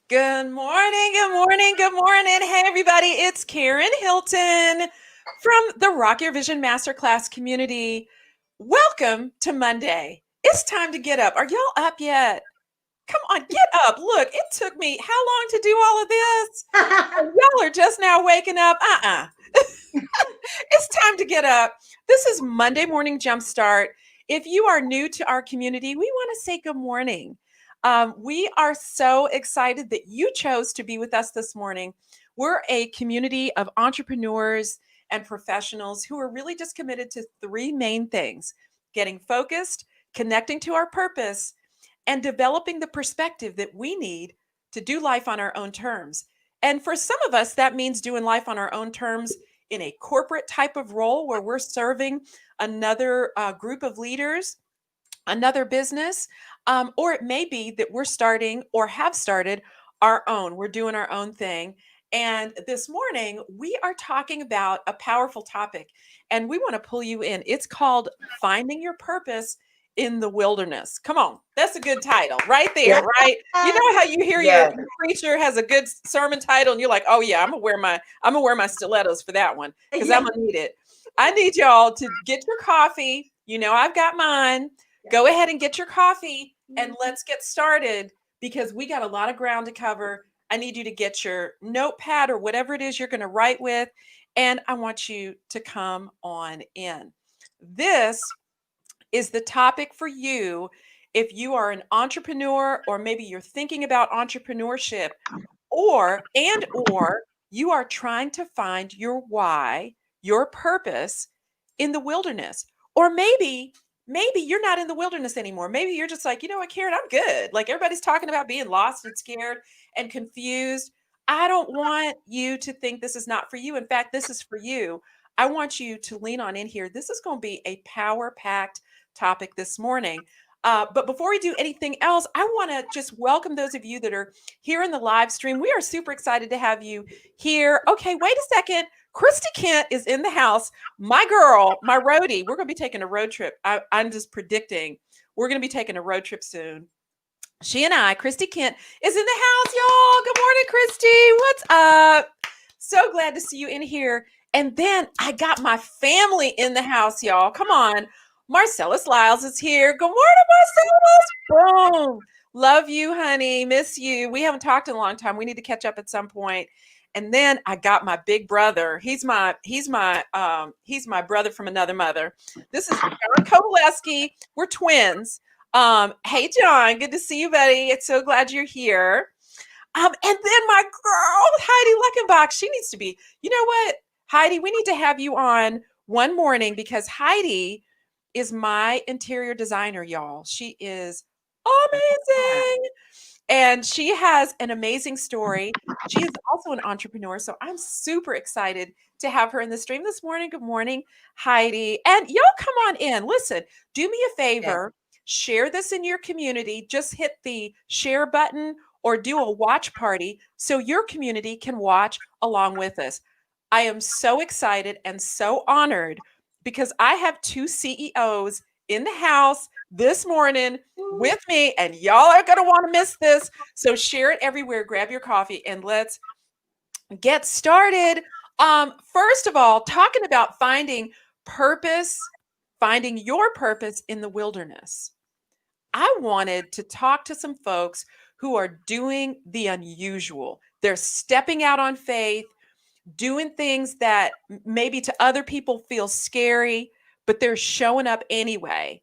Good morning, good morning, good morning. Hey, everybody, it's Karen Hilton from the Rock Your Vision Masterclass community. Welcome to Monday. It's time to get up. Are y'all up yet? Come on, get up. Look, it took me how long to do all of this? And y'all are just now waking up. It's time to get up. This is Monday Morning Jumpstart. If you are new to our community, we want to say good morning. We are so excited that you chose to be with us this morning. We're a community of entrepreneurs and professionals who are really just committed to three main things: getting focused, connecting to our purpose, and developing the perspective that we need to do life on our own terms. And for some of us, that means doing life on our own terms in a corporate type of role where we're serving another group of leaders, another business, or it may be that we're starting or have started our own. We're doing our own thing. And this morning, we are talking about a powerful topic, and we want to pull you in. It's called Finding Your Purpose in the Wilderness. Come on, that's a good title right there, Yeah. right? You know how you hear your Yeah. preacher has a good sermon title, and you're like, oh yeah, I'm gonna wear my stilettos for that one because I'm Yeah. gonna need it. I need y'all to get your coffee. You know, I've got mine. Go ahead and get your coffee and let's get started because we got a lot of ground to cover. I need you to get your notepad or whatever it is you're going to write with, and I want you to come on in. This is the topic for you if you are an entrepreneur, or maybe you're thinking about entrepreneurship, or you are trying to find your why, your purpose in the wilderness. Or maybe you're not in the wilderness anymore. Maybe you're just like, you know what, Karen, I'm good. Like everybody's talking about being lost and scared and confused. I don't want you to think this is not for you. In fact, this is for you. I want you to lean on in here. This is going to be a power packed topic this morning. But before we do anything else, I want to just welcome those of you that are here in the live stream. We are super excited to have you here. Okay, wait a second. Christy Kent is in the house. My girl, my roadie. We're going to be taking a road trip. I'm just predicting we're going to be taking a road trip soon. She and I, Christy Kent, is in the house, y'all. Good morning, Christy. What's up? So glad to see you in here. And then I got my family in the house, y'all. Come on. Marcellus Lyles is here. Good morning, Marcellus. Boom. Love you, honey. Miss you. We haven't talked in a long time. We need to catch up at some point. And then I got my big brother. He's my brother from another mother. This is John Kowaleski. We're twins. Hey John, good to see you, buddy. It's so glad you're here. And then my girl, Heidi Leckenbach, she needs to be, you know what, Heidi, we need to have you on one morning because Heidi is my interior designer, y'all. She is amazing. And she has an amazing story. She is also an entrepreneur. So I'm super excited to have her in the stream this morning. Good morning, Heidi. And y'all come on in. Listen, do me a favor, share this in your community. Just hit the share button or do a watch party so your community can watch along with us. I am so excited and so honored because I have two CEOs in the house this morning with me, and y'all are going to want to miss this. So share it everywhere, grab your coffee, and let's get started. First of all, talking about finding purpose, finding your purpose in the wilderness. I wanted to talk to some folks who are doing the unusual. They're stepping out on faith, doing things that maybe to other people feel scary, but they're showing up anyway.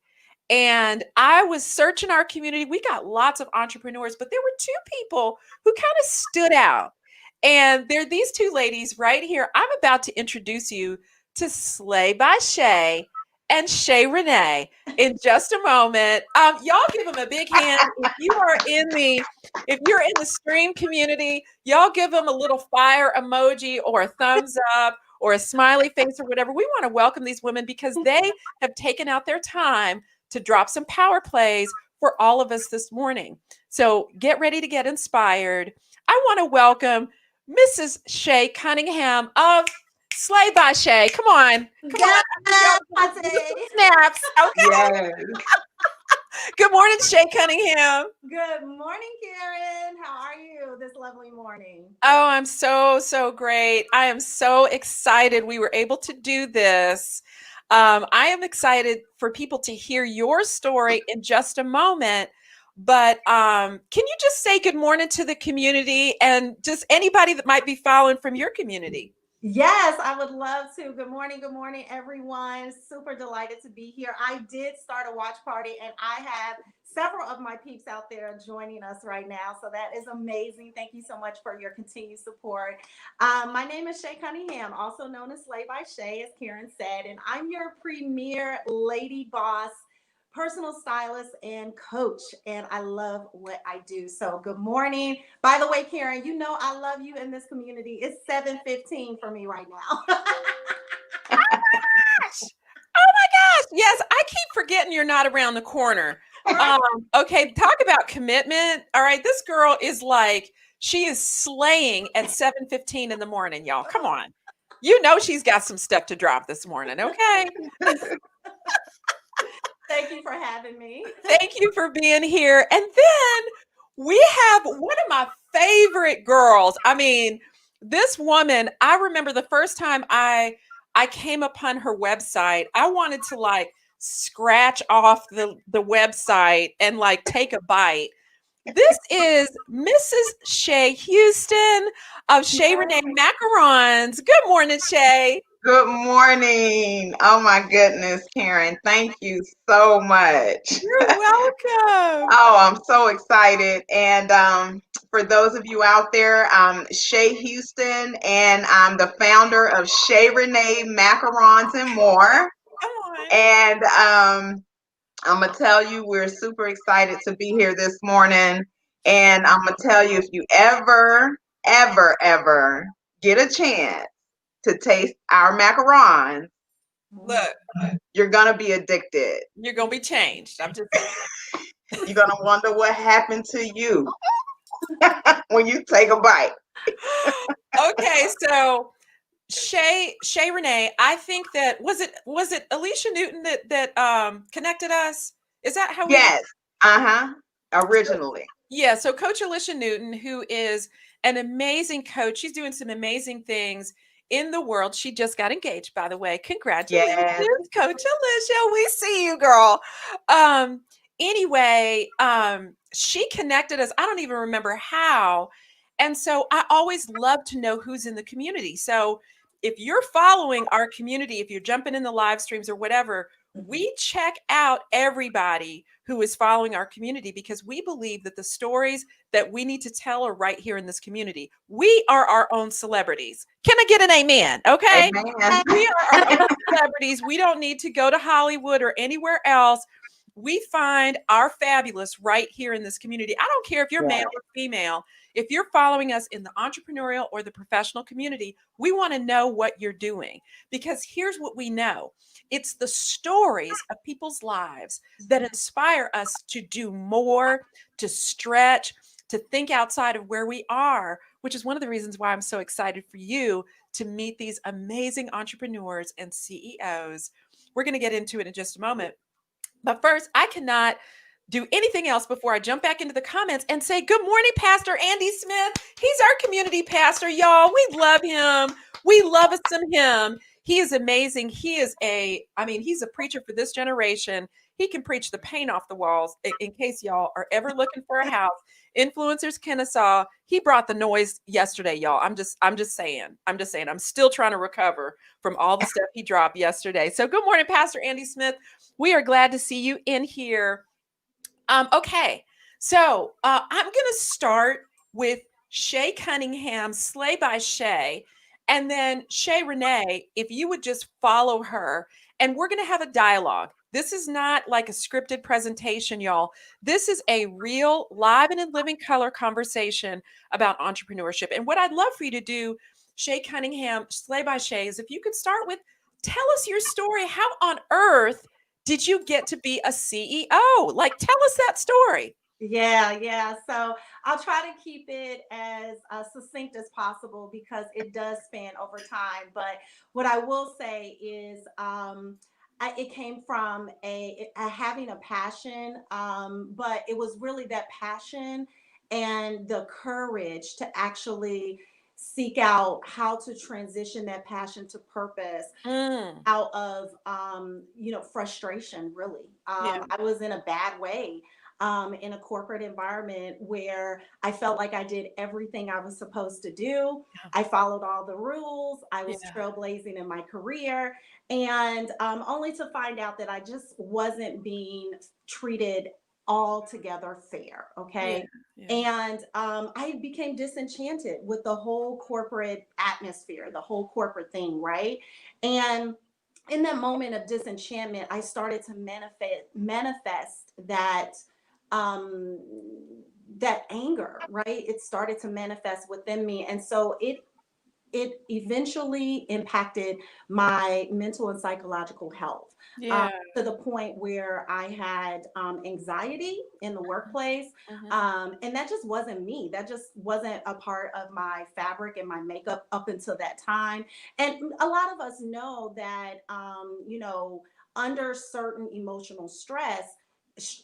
And I was searching our community. We got lots of entrepreneurs, but there were two people who kind of stood out. And they're these two ladies right here. I'm about to introduce you to Slay by Shaye and Shaye Renee in just a moment. Y'all give them a big hand. If you're in the stream community, y'all give them a little fire emoji or a thumbs up or a smiley face or whatever. We want to welcome these women because they have taken out their time to drop some power plays for all of us this morning. So get ready to get inspired. I want to welcome Mrs. Shaye Cunningham of Slay by Shaye. Come on. Come on. Snaps. Okay. Yeah. Good morning, Shaye Cunningham. Good morning, Karen. How are you this lovely morning? Oh, I'm so great. I am so excited we were able to do this. I am excited for people to hear your story in just a moment. But can you just say good morning to the community and just anybody that might be following from your community? Yes, I would love to. Good morning, everyone. Super delighted to be here. I did start a watch party, and I have several of my peeps out there joining us right now. So that is amazing. Thank you so much for your continued support. My name is Ché Cunningham, also known as Slay by Shaye, as Karen said, and I'm your premier lady boss, personal stylist and coach, and I love what I do. So good morning. By the way, Karen, you know I love you in this community. It's 7:15 for me right now. Gosh. Oh my gosh. Yes, I keep forgetting you're not around the corner. Right? Okay, talk about commitment. All right, this girl is like she is slaying at 7:15 in the morning, y'all. Come on. You know she's got some stuff to drop this morning, okay? Thank you for having me. Thank you for being here. And then we have one of my favorite girls. I mean, this woman, I remember the first time I came upon her website, I wanted to like scratch off the website and like take a bite. This is Mrs. Ché Houston of Shaye Renee Yes. Macarons. Good morning, Shaye. Good morning. Oh my goodness, Karen. Thank you so much. You're welcome. Oh, I'm so excited. And for those of you out there, I'm Ché Houston, and I'm the founder of Shaye Renee Macarons and more. Come on. And I'm going to tell you, we're super excited to be here this morning. And I'm going to tell you, if you ever get a chance to taste our macarons, Look, you're going to be addicted. you're gonna be changed. I'm just saying. You're going to wonder what happened to you when you take a bite. Okay, so Shay Renee, I think that was it Alicia Newton that connected us? Is that how we met? Yes. Uh-huh. Originally. Yeah, so Coach Alicia Newton, who is an amazing coach, she's doing some amazing things in the world. She just got engaged, by the way. Congratulations, Yes. Coach Alicia. We see you, girl. Um, anyway, she connected us. I don't even remember how. And so I always love to know who's in the community. So if you're following our community, if you're jumping in the live streams or whatever, we check out everybody who is following our community because we believe that the stories that we need to tell are right here in this community. We are our own celebrities. Can I get an amen? Okay. Amen. We are our own celebrities. We don't need to go to Hollywood or anywhere else. We find our fabulous right here in this community. I don't care if you're male Yes. or female. If you're following us in the entrepreneurial or the professional community, we want to know what you're doing because here's what we know. It's the stories of people's lives that inspire us to do more, to stretch, to think outside of where we are, which is one of the reasons why I'm so excited for you to meet these amazing entrepreneurs and CEOs. We're going to get into it in just a moment. But first, I cannot do anything else before I jump back into the comments and say, good morning, Pastor Andy Smith. He's our community pastor, y'all. We love him. We love us some him. He is amazing. He's a preacher for this generation. He can preach the paint off the walls. In case y'all are ever looking for a house, Influencers Kennesaw, he brought the noise yesterday, y'all. I'm just saying. I'm still trying to recover from all the stuff he dropped yesterday. So good morning, Pastor Andy Smith. We are glad to see you in here. Okay, so I'm going to start with Shaye Cunningham, Slay by Shaye, and then Shaye Renee, if you would just follow her, and we're going to have a dialogue. This is not like a scripted presentation, y'all. This is a real, live and in living color conversation about entrepreneurship. And what I'd love for you to do, Shaye Cunningham, Slay by Shaye, is if you could start with tell us your story. How on earth did you get to be a CEO? Like, tell us that story. Yeah. So I'll try to keep it as succinct as possible because it does span over time. But what I will say is, it came from a having a passion, but it was really that passion and the courage to actually seek out how to transition that passion to purpose Mm. out of frustration. Really, Yeah. I was in a bad way, in a corporate environment where I felt like I did everything I was supposed to do. Yeah. I followed all the rules. I was Yeah. trailblazing in my career, and only to find out that I just wasn't being treated altogether fair. Yeah. Okay. Yeah. And I became disenchanted with the whole corporate atmosphere, the whole corporate thing, right? And in that moment of disenchantment, I started to manifest um, that anger, right? It started to manifest within me, and so it eventually impacted my mental and psychological health, Yeah. to the point where I had anxiety in the workplace. Mhm. And that just wasn't me. That just wasn't a part of my fabric and my makeup up until that time. And a lot of us know that, under certain emotional stress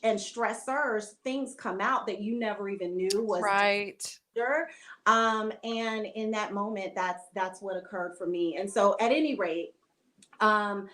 and stressors, things come out that you never even knew was Right. danger. And in that moment, that's what occurred for me. And so, at any rate, um,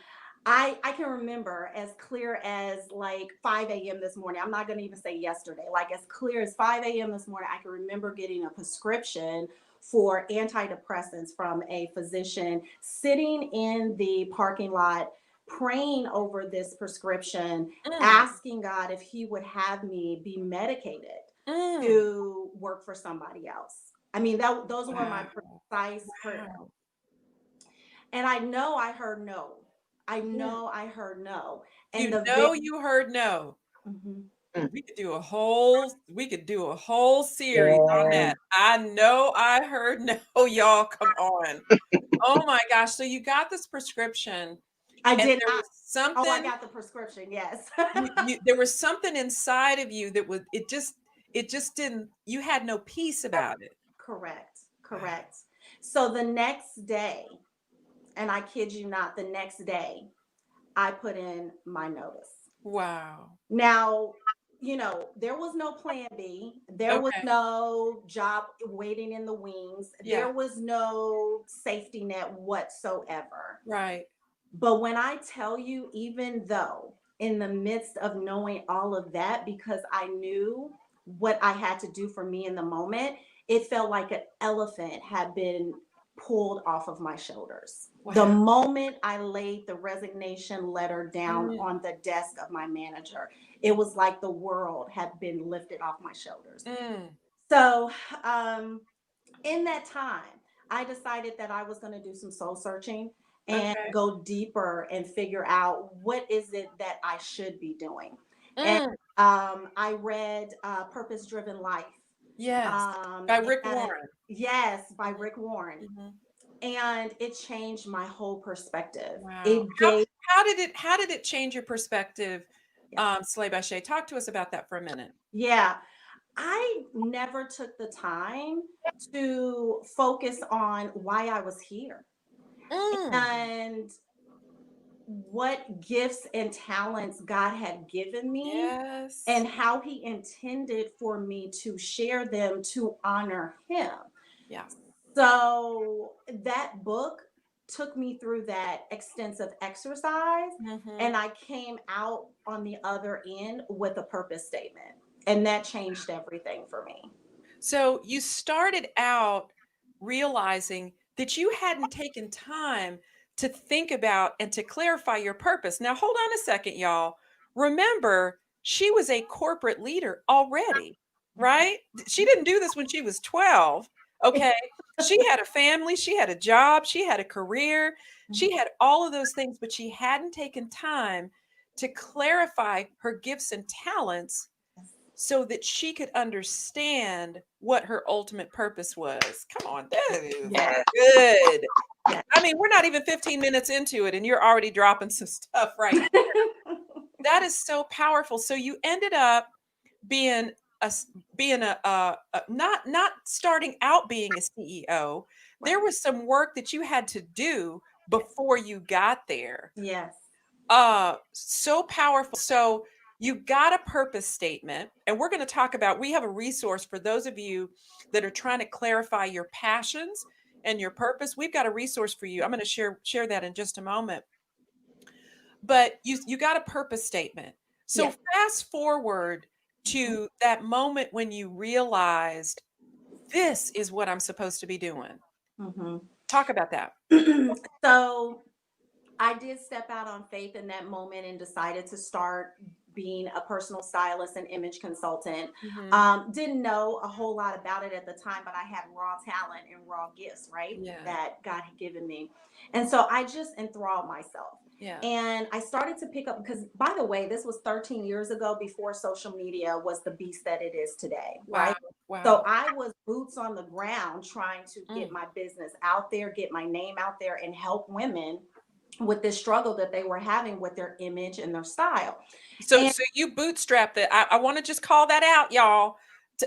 I can remember as clear as like 5 a.m. this morning. I'm not going to even say yesterday, like as clear as 5 a.m. this morning. I can remember getting a prescription for antidepressants from a physician, sitting in the parking lot, praying over this prescription, Mm. asking God if He would have me be medicated Mm. to work for somebody else. I mean, those were my Wow. precise prayers. Wow. And I know I heard no. I Mm. know I heard no. And You the very know you heard no. Mhm. We could do a whole series on Yeah. that. I know I heard no, y'all. Come on. Oh my gosh. So you got this prescription I and did there not. was Oh, I something got the prescription. Yes. there was something inside of you that was it just didn't you had no peace about it. Correct. Wow. Correct. So the next day, and I kid you not, the next day, I put in my notice. Wow. Now, there was no plan B. There was Okay. no job waiting in the wings. Yeah. There was no safety net whatsoever. Right. But when I tell you, even though in the midst of knowing all of that, because I knew what I had to do for me in the moment, it felt like an elephant had been pulled off of my shoulders. The Wow. moment I laid the resignation letter down Mm. on the desk of my manager, it was like the world had been lifted off my shoulders. Mm. So, um, in that time, I decided that I was going to do some soul searching and Okay. go deeper and figure out what is it that I should be doing. And Mm. I read Purpose Driven Life. Yes. By Rick And Warren. yes, by Rick Warren. Mhm. And it changed my whole perspective. Wow. It gave, How did it change your perspective, yeah, Slay by Shay? Talk to us about that for a minute. yeah. I never took the time to focus on why I was here Mm. and what gifts and talents God had given me Yes. and how He intended for me to share them to honor Him. Yeah. So that book took me through that extensive exercise, and Mhm. I came out on the other end with a purpose statement. And that changed everything for me. So you started out realizing that you hadn't taken time to think about and to clarify your purpose. Now, hold on a second, y'all. Remember, she was a corporate leader already, right? She didn't do this when she was 12. Okay. She had a family, she had a job, she had a career, she had all of those things, but she hadn't taken time to clarify her gifts and talents so that she could understand what her ultimate purpose was. Come on, that is Yes, good. yes. I mean, we're not even 15 minutes into it, and you're already dropping some stuff right here. That is so powerful. So you ended up being being not starting out being a CEO. Right. There was some work that you had to do Yes. before you got there. Yes. So powerful. So you got a purpose statement, and we're going to talk about, we have a resource for those of you that are trying to clarify your passions and your purpose. We've got a resource for you. I'm going to share that in just a moment. But you got a purpose statement. So Yes. fast forward to that moment when you realized this is what I'm supposed to be doing. Mm-hmm. Talk about that. So I did step out on faith in that moment and decided to start being a personal stylist and image consultant. Hmm. Didn't know a whole lot about it at the time, but I had raw talent and raw gifts, right? Yeah. That God had given me. And so I just enthralled myself. Yeah. And I started to pick up, because by the way, this was 13 years ago, before social media was the beast that it is today, Wow. right? So Wow. I was boots on the ground trying to get Mm. my business out there, get my name out there, and help women with this struggle that they were having with their image and their style. So And you bootstrapped it. I want to just call that out, y'all.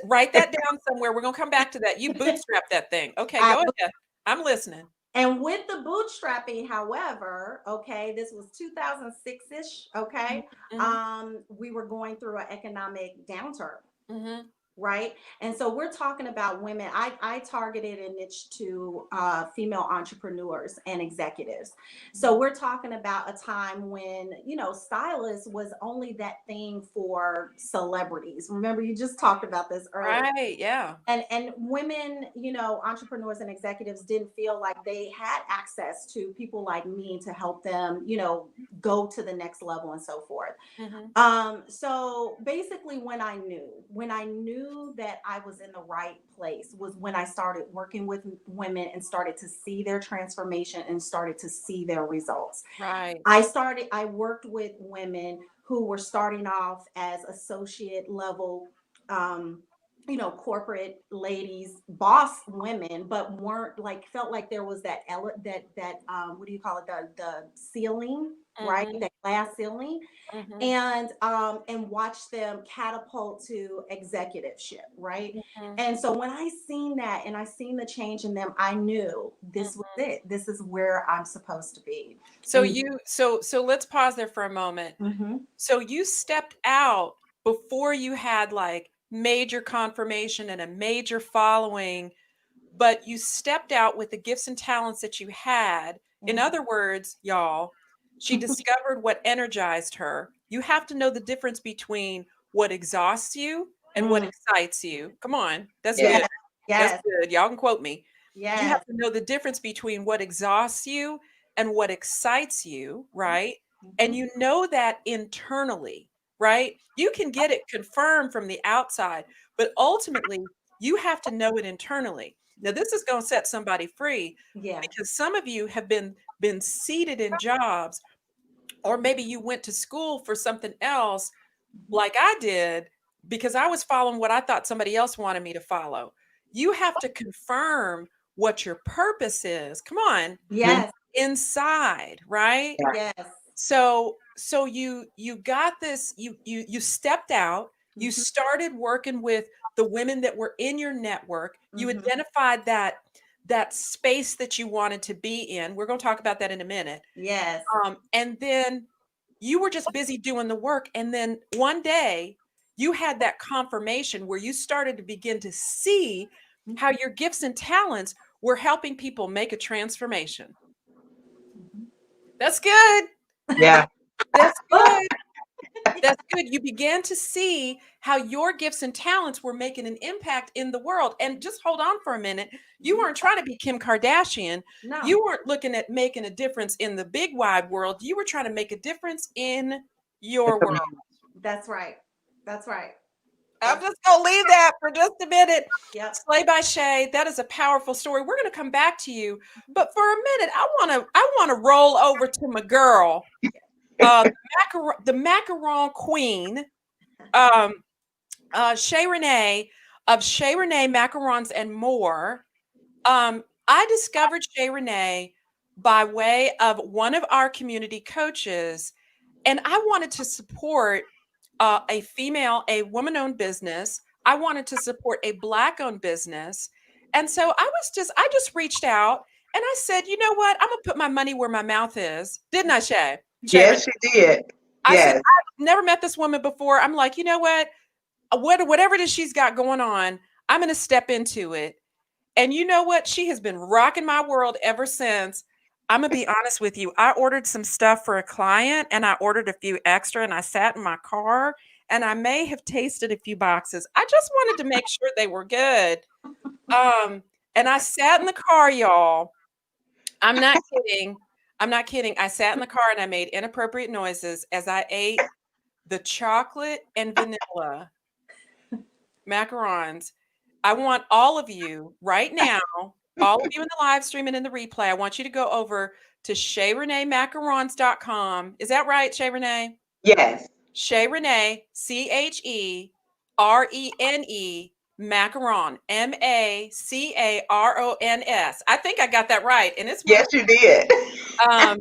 Write that down somewhere. We're gonna come back to that. You bootstrapped that thing. Okay, I, go ahead. I'm listening. and with the bootstrapping, however, okay, this was 2006-ish, okay, Mm-hmm. we were going through an economic downturn. Mm-hmm. Right. And so we're talking about women. I targeted a niche to female entrepreneurs and executives. So we're talking about a time when, stylist was only that thing for celebrities. Remember, you just talked about this earlier. Right. Yeah. And women, entrepreneurs and executives didn't feel like they had access to people like me to help them, go to the next level and so forth. Mm-hmm. So basically, when I knew that I was in the right place was when I started working with women and started to see their transformation and started to see their results. Right. I worked with women who were starting off as associate level, um, corporate ladies, boss women, but weren't like, felt like there was what do you call it? The ceiling, right? Mm-hmm. That glass ceiling, Mm-hmm. and watch them catapult to executiveship, right? Mm-hmm. And so when I seen that and I seen the change in them, I knew this was Mm-hmm. it. This is where I'm supposed to be. So And so let's pause there for a moment. mhm, So you stepped out before you had like major confirmation and a major following, but you stepped out with the gifts and talents that you had. In mhm, other words, y'all, she discovered what energized her. You have to know the difference between what exhausts you and what mm, excites you. Come on, that's Yeah. good. yes, That's yes, good. Y'all can quote me. You have yes. to know the difference between what exhausts you and what excites you, right? And Mhm. you know that internally, right? You can get it confirmed from the outside, but ultimately you have to know it internally. Now, this is going to set somebody free Yeah. because some of you have been seated in jobs, or maybe you went to school for something else Mhm. like I did because I was following what I thought somebody else wanted me to follow. You have to confirm what your purpose is. Come on, Mhm. Yes, inside, right? Yeah. yes. So you got this, you stepped out, you Mhm, started working with the women that were in your network, you mhm. identified that space that you wanted to be in. We're going to talk about that in a minute. Yes. And then you were just busy doing the work. And then one day you had that confirmation where you started to begin to see how Mhm, your gifts and talents were helping people make a transformation. mhm. That's good. Yeah. That's Oh, good. That's good. You began to see how your gifts and talents were making an impact in the world. And just hold on for a minute. You weren't trying to be Kim Kardashian. no, You weren't looking at making a difference in the big wide world. You were trying to make a difference in The your world. community. that's right. That's right. I'm That's just gonna leave that for just a minute. yep. Slay by Shaye, that is a powerful story. We're gonna come back to you, but for a minute, I wanna roll over to my girl, the macaron queen, um, Shaye Renee of Shaye Renee Macarons and More. I discovered Shaye Renee by way of one of our community coaches, and I wanted to support a woman-owned business. I wanted to support a Black-owned business, and so I just reached out and I said, you know what? I'm gonna put my money where my mouth is, didn't I, Shay? Shay Renee. Yes, she did. I said, Yes. I've never met this woman before. I'm like, you know what? Whatever it is she's got going on, I'm going to step into it. And you know what? She has been rocking my world ever since. I'm going to be honest with you. I ordered some stuff for a client and I ordered a few extra and I sat in my car and I may have tasted a few boxes. I just wanted to make sure they were good. And I sat in the car, y'all. I'm not kidding. I'm not kidding. I sat in the car and I made inappropriate noises as I ate the chocolate and vanilla macarons. I want all of you right now, all of you in the live stream and in the replay, I want you to go over to ShayReneeMacarons.com. Is that right, Ché Renee? Yes. Ché Renee, CHERENE, Macaron, MACARONS. I think I got that right. And it's Yes, you did. Good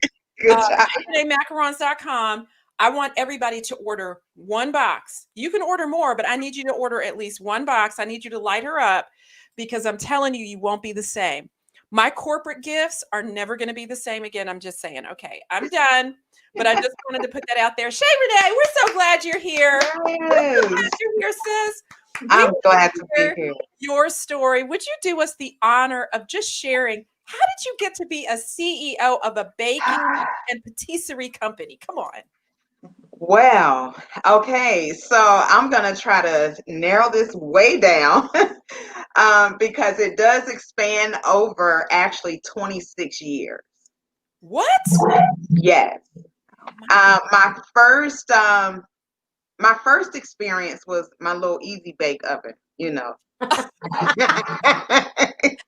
job. ShayReneeMacarons.com. I want everybody to order one box. You can order more, but I need you to order at least one box. I need you to light her up because I'm telling you, you won't be the same. My corporate gifts are never going to be the same again. I'm just saying, okay, I'm done. But I just wanted to put that out there. Ché Renee, we're so glad you're here. We're so glad you're here, sis. I'm glad to be here. Your story. Would you do us the honor of just sharing? How did you get to be a CEO of a baking and patisserie company? Come on. Well, okay, so I'm going to try to narrow this way down because it does expand over actually 26 years. What? Yes. My first experience was my little easy bake oven, you know.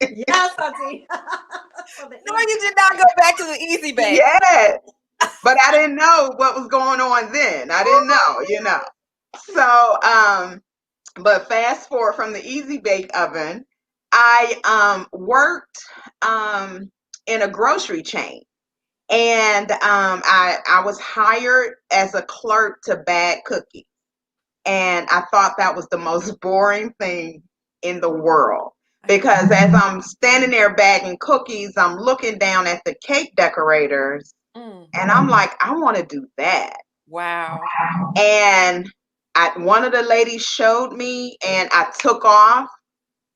Yes, auntie. No, you did not go back to the easy bake. Yes. But I didn't know what was going on then. I didn't know, you know. So, but fast forward from the easy bake oven, I worked in a grocery chain. And I was hired as a clerk to bag cookies. And I thought that was the most boring thing in the world. Because as I'm standing there bagging cookies, I'm looking down at the cake decorators and I'm like, I want to do that. Wow. And one of the ladies showed me and I took off.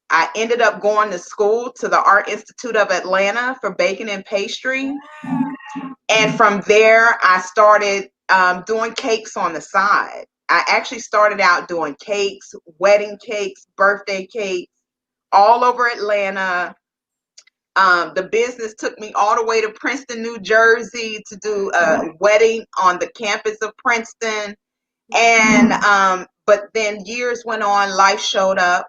I ended up going to school to the Art Institute of Atlanta for baking and pastry. Wow. And from there, I started doing cakes on the side. I actually started out doing cakes, wedding cakes, birthday cakes, all over Atlanta. The business took me all the way to Princeton, New Jersey to do a wedding on the campus of Princeton. And but then years went on, life showed up,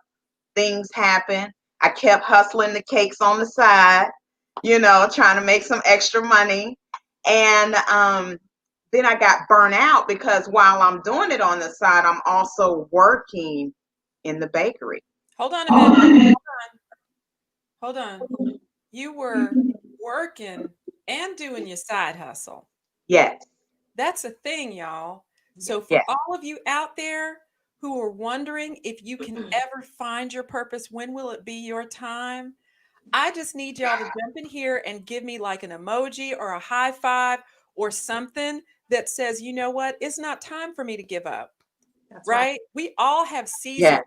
things happened. I kept hustling the cakes on the side, you know, trying to make some extra money. And then I got burnt out because while I'm doing it on the side, I'm also working in the bakery. Hold on a minute. Hold on. You were working and doing your side hustle. Yes. That's a thing, y'all. So for Yes. all of you out there who are wondering if you can ever find your purpose, when will it be your time? I just need y'all to jump in here and give me like an emoji or a high five or something that says, you know what, it's not time for me to give up. That's right? We all have seasons Yeah.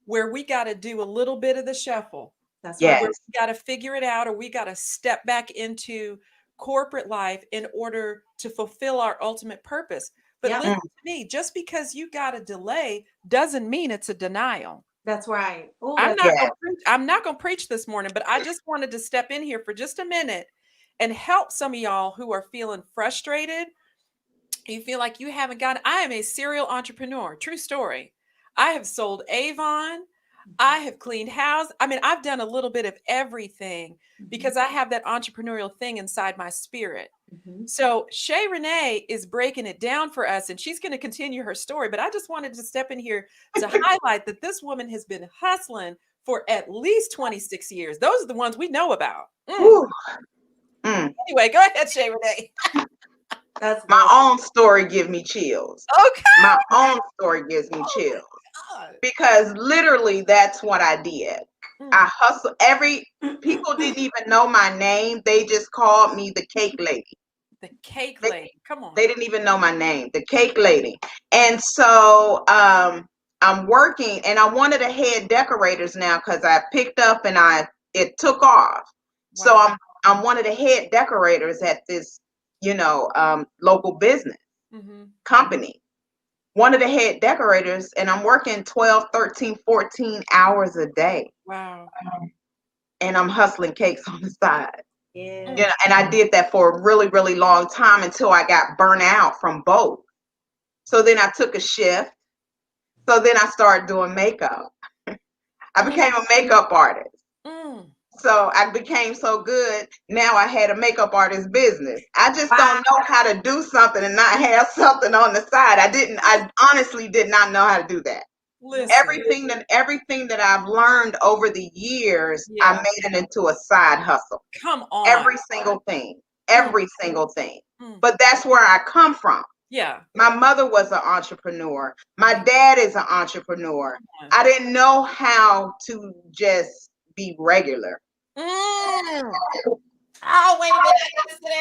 where we got to do a little bit of the shuffle. That's Yes. right. Where we got to figure it out, or we got to step back into corporate life in order to fulfill our ultimate purpose. But Yep. listen to me, just because you got a delay doesn't mean it's a denial. That's right. Ooh, I'm that's not I'm not going to preach this morning, but I just wanted to step in here for just a minute and help some of y'all who are feeling frustrated. You feel like you haven't got. I am a serial entrepreneur. True story. I have sold Avon. I have cleaned house. I mean, I've done a little bit of everything because I have that entrepreneurial thing inside my spirit. Mhm. So Ché Renee is breaking it down for us, and she's going to continue her story. But I just wanted to step in here to highlight that this woman has been hustling for at least 26 years. Those are the ones we know about. Whew. Mm. Anyway, go ahead, Ché Renee. That's My good. own story gives me chills. Okay. My own story gives me chills God. because literally that's what I did. I hustled. People didn't even know my name. They just called me the cake lady. The cake They, lady. Come on. they didn't even know my name, the cake lady. And so I'm working, and I'm one of the head decorators now because I picked up and it took off. So Wow. I'm one of the head decorators at this, local business Mm-hmm. company. One of the head decorators, and I'm working 12, 13, 14 hours a day. Wow. And I'm hustling cakes on the side. Yeah. And I did that for a really, really long time until I got burnt out from both. So then I took a shift. So then I started doing makeup. I became a makeup artist. Mm. So I became so good. Now I had a makeup artist business. I just Wow. don't know how to do something and not have something on the side. I honestly did not know how to do that. Listen. Everything that I've learned over the years, I Yeah. made it into a side hustle. Come on. Every single thing. Every single thing. Mm. But that's where I come from. Yeah. My mother was an entrepreneur. My dad is an entrepreneur. I didn't know how to just be regular. Mm. Oh, wait a minute. I gotta sit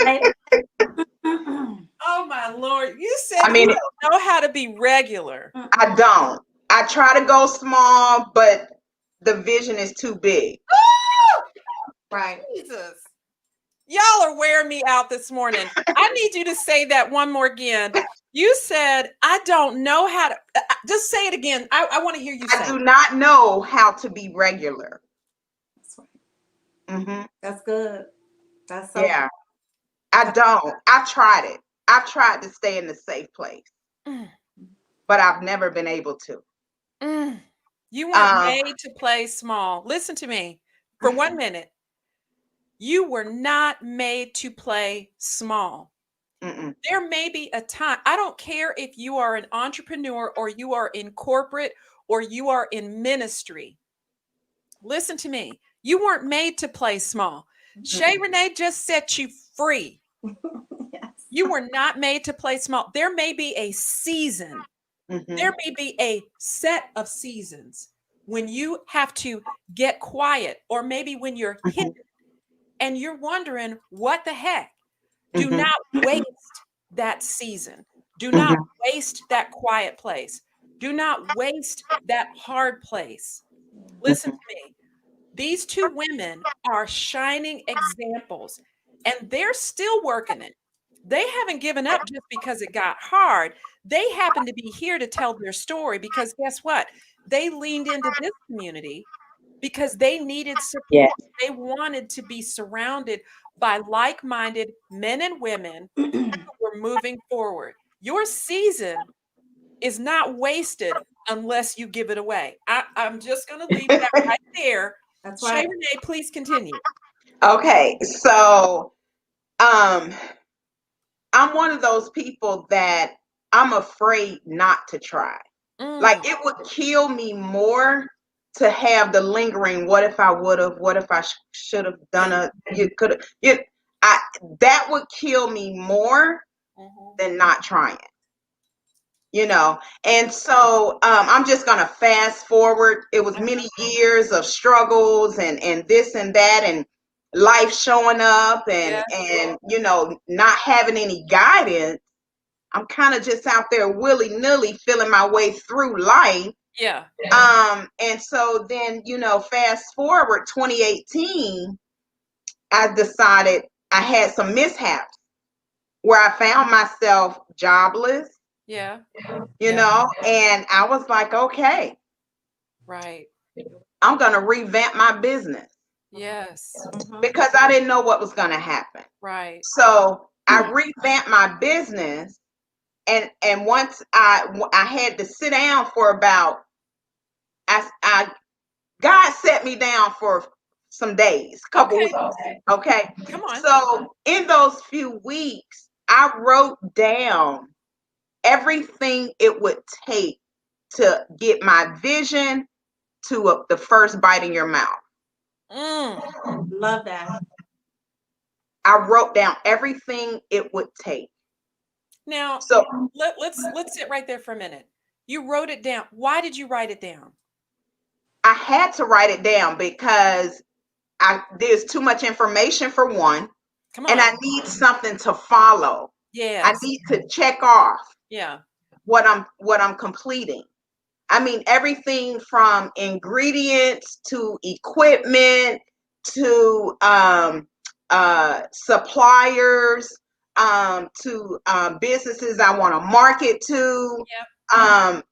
down. Oh, my Lord. You said I mean, you don't know how to be regular. I don't. I try to go small, but the vision is too big. Right. Jesus. Y'all are wearing me out this morning. I need you to say that one more again. You said, I don't know how to. Just say it again. I want to hear you say I do not know how to be regular. That's right. Mm-hmm. That's good. That's so Yeah. I don't. I've tried it. I've tried to stay in the safe place, Mm. but I've never been able to. Mm. You weren't made to play small. Listen to me for 1 minute. You were not made to play small. Mm-mm. There may be a time, I don't care if you are an entrepreneur or you are in corporate or you are in ministry. Listen to me. You weren't made to play small. Shaye Renee just set you free. yes. You were not made to play small. There may be a season. Mm-hmm. There may be a set of seasons when you have to get quiet, or maybe when you're hit and you're wondering, what the heck? Do not waste that season. Do not waste that quiet place. Do not waste that hard place. Listen to me. These two women are shining examples, and they're still working it. They haven't given up just because it got hard. They happen to be here to tell their story because guess what? They leaned into this community because they needed Yes. support. They wanted to be surrounded by like-minded men and women who were moving forward. Your season is not wasted unless you give it away. I'm just going to leave that right there. That's Shaye right. Renee, please continue. Okay, so I'm one of those people that I'm afraid not to try. Like, Mm, it would kill me more to have the lingering, what if I would have, what if I should have done you could have, that would kill me more than not trying. And so I'm just gonna fast forward. It was many years of struggles and this and that, and life showing up, and not having any guidance. I'm kind of just out there willy-nilly feeling my way through life. Yeah. And so then, fast forward 2018, I decided I had some mishaps where I found myself jobless, Yeah. and I was like, okay, Right. I'm going to revamp my business Yes. because I didn't know what was going to happen. Right. So I revamped my business, and once I had to sit down for about, God set me down for some days, couple Okay. weeks. Okay. Come on. So in those few weeks, I wrote down everything it would take to get my vision to the first bite in your mouth. Love that. I wrote down everything it would take. Now, So let's sit right there for a minute. You wrote it down. Why did you write it down? I had to write it down because there's too much information for one. Come and on. I need something to follow. I Yes. need to check off Yeah. what I'm completing. I mean, everything from ingredients to equipment to suppliers, to businesses I want to market to, Yep.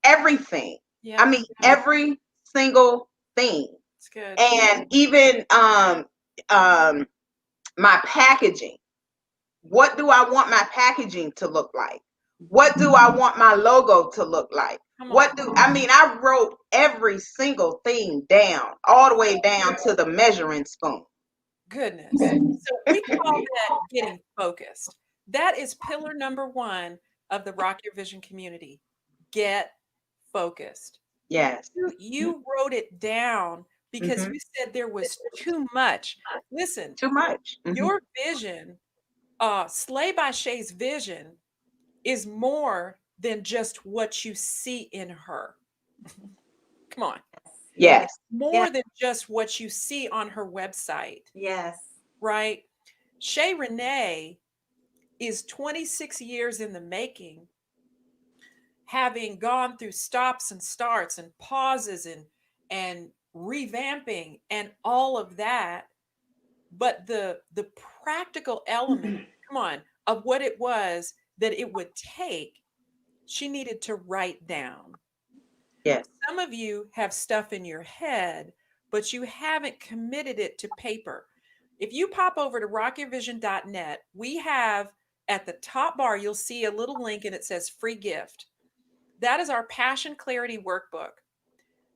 everything. Yep. I mean, every single thing. It's good. And even my packaging. What do I want my packaging to look like? What do I want my logo to look like? Come What on. do I mean? I wrote every single thing down, all the way down to the measuring spoon. Goodness. So we call that getting focused. That is pillar number one of the Rock Your Vision community. Get focused. Yes. You wrote it down because Mhm. you said there was too much. Listen, Too much. Mhm. your vision, Slay by Shay's vision is more than just what you see in her. Come on. Yes. More Yes. than just what you see on her website, Yes. right? Shay Renee is 26 years in the making, having gone through stops and starts and pauses and revamping and all of that. But the practical element, come on, of what it was that it would take, she needed to write down. Yes. Some of you have stuff in your head, but you haven't committed it to paper. If you pop over to rockyourvision.net, we have at the top bar, you'll see a little link and it says free gift. That is our Passion Clarity Workbook.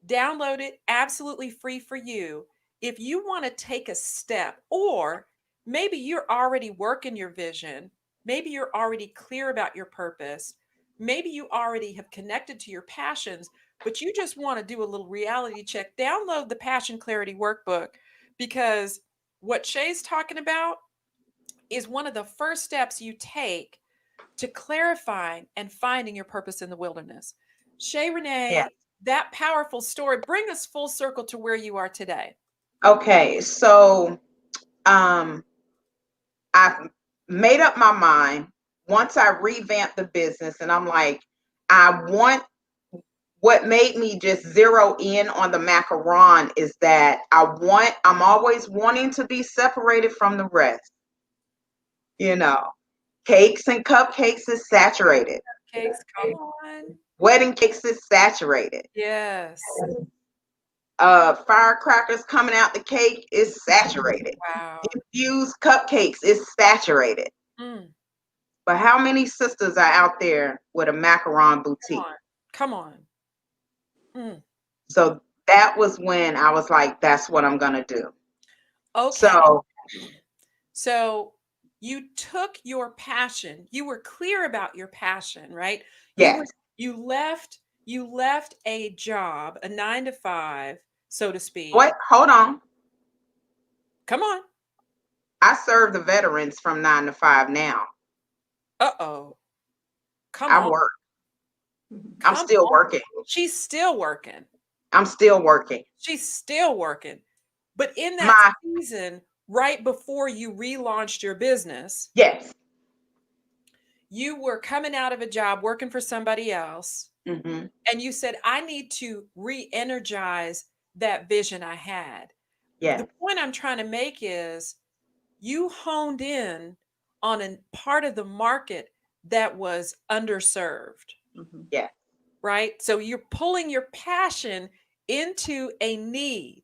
Download it absolutely free for you. If you want to take a step, or maybe you're already working your vision, maybe you're already clear about your purpose, maybe you already have connected to your passions, but you just want to do a little reality check, download the Passion Clarity Workbook, because what Shay's talking about is one of the first steps you take to clarifying and finding your purpose in the wilderness. Shay Yeah. Renee, that powerful story, bring us full circle to where you are today. Okay. So, um, I've made up my mind once I revamped the business, and I'm like, I want what made me just zero in on the macaron is that I'm always wanting to be separated from the rest. You know, cakes and cupcakes is saturated. Cakes, come on. Wedding cakes is saturated. Yes. Firecrackers coming out the cake is saturated. Wow. Infused cupcakes is saturated. Mm, But how many sisters are out there with a macaron come boutique? on. Come on. Mm. So that was when I was like, that's what I'm gonna do. Okay. So So you took your passion, you were clear about your passion, right? yes. You left a job, a 9 to 5, so to speak. What? Hold on. Come on. I serve the veterans from 9 to 5 now. Uh-oh. Come I on. work. I'm Come still on. working. She's still working. I'm still working. She's still working. But in that My season, right before you relaunched your business, yes. you were coming out of a job working for somebody else. Mm-hmm. And you said, I need to re-energize that vision I had. Yes. The point I'm trying to make is you honed in on a part of the market that was underserved, Yes. right? So you're pulling your passion into a need.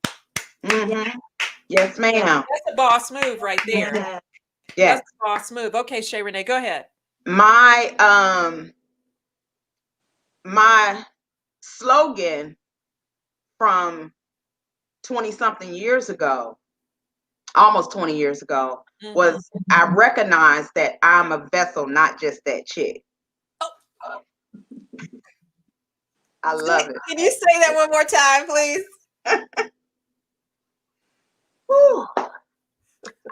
Mm-hmm. Yes, ma'am. That's a boss move right there. Yeah. Yes. That's a boss move. Okay, Shay Renee, go ahead. My slogan from 20 something years ago, almost 20 years ago, Mhm. was I recognize that I'm a vessel, not just that chick. Oh. I love it. Can you say that one more time, please? Whew.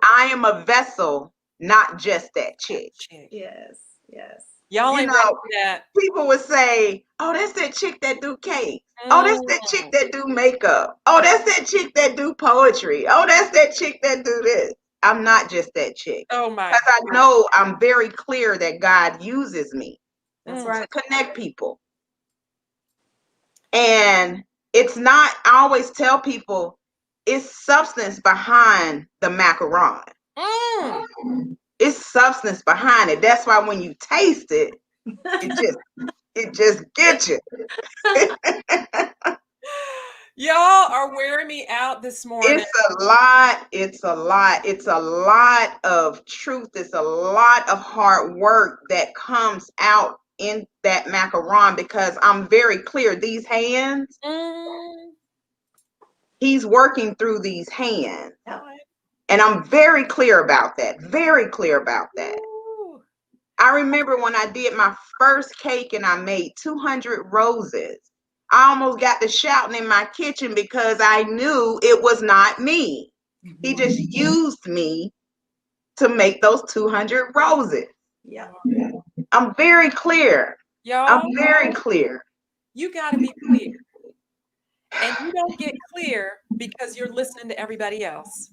I am a vessel, not just that chick. Chick. Yes. Yes. Y'all You ain't know, ready for that. people would say, oh, that's that chick that do cake. Oh, that's that chick that do makeup. Oh, that's that chick that do poetry. Oh, that's that chick that do this. I'm not just that chick. Oh my Because I know I'm very clear that God uses me That's Mm. right. to connect people. And it's not, I always tell people, it's substance behind the macaron. Mm. It's substance behind it. That's why when you taste it, it just gets you. Y'all are wearing me out this morning. It's a lot. It's a lot. It's a lot of truth. It's a lot of hard work that comes out in that macaron, because I'm very clear. These hands, Mm. he's working through these hands. Yep. And I'm very clear about that. Very clear about that. Ooh. I remember when I did my first cake and I made 200 roses. I almost got to shouting in my kitchen because I knew it was not me. He just used me to make those 200 roses. Yeah. I'm very clear. Y'all, I'm very clear. you got to be clear. And you don't get clear because you're listening to everybody else.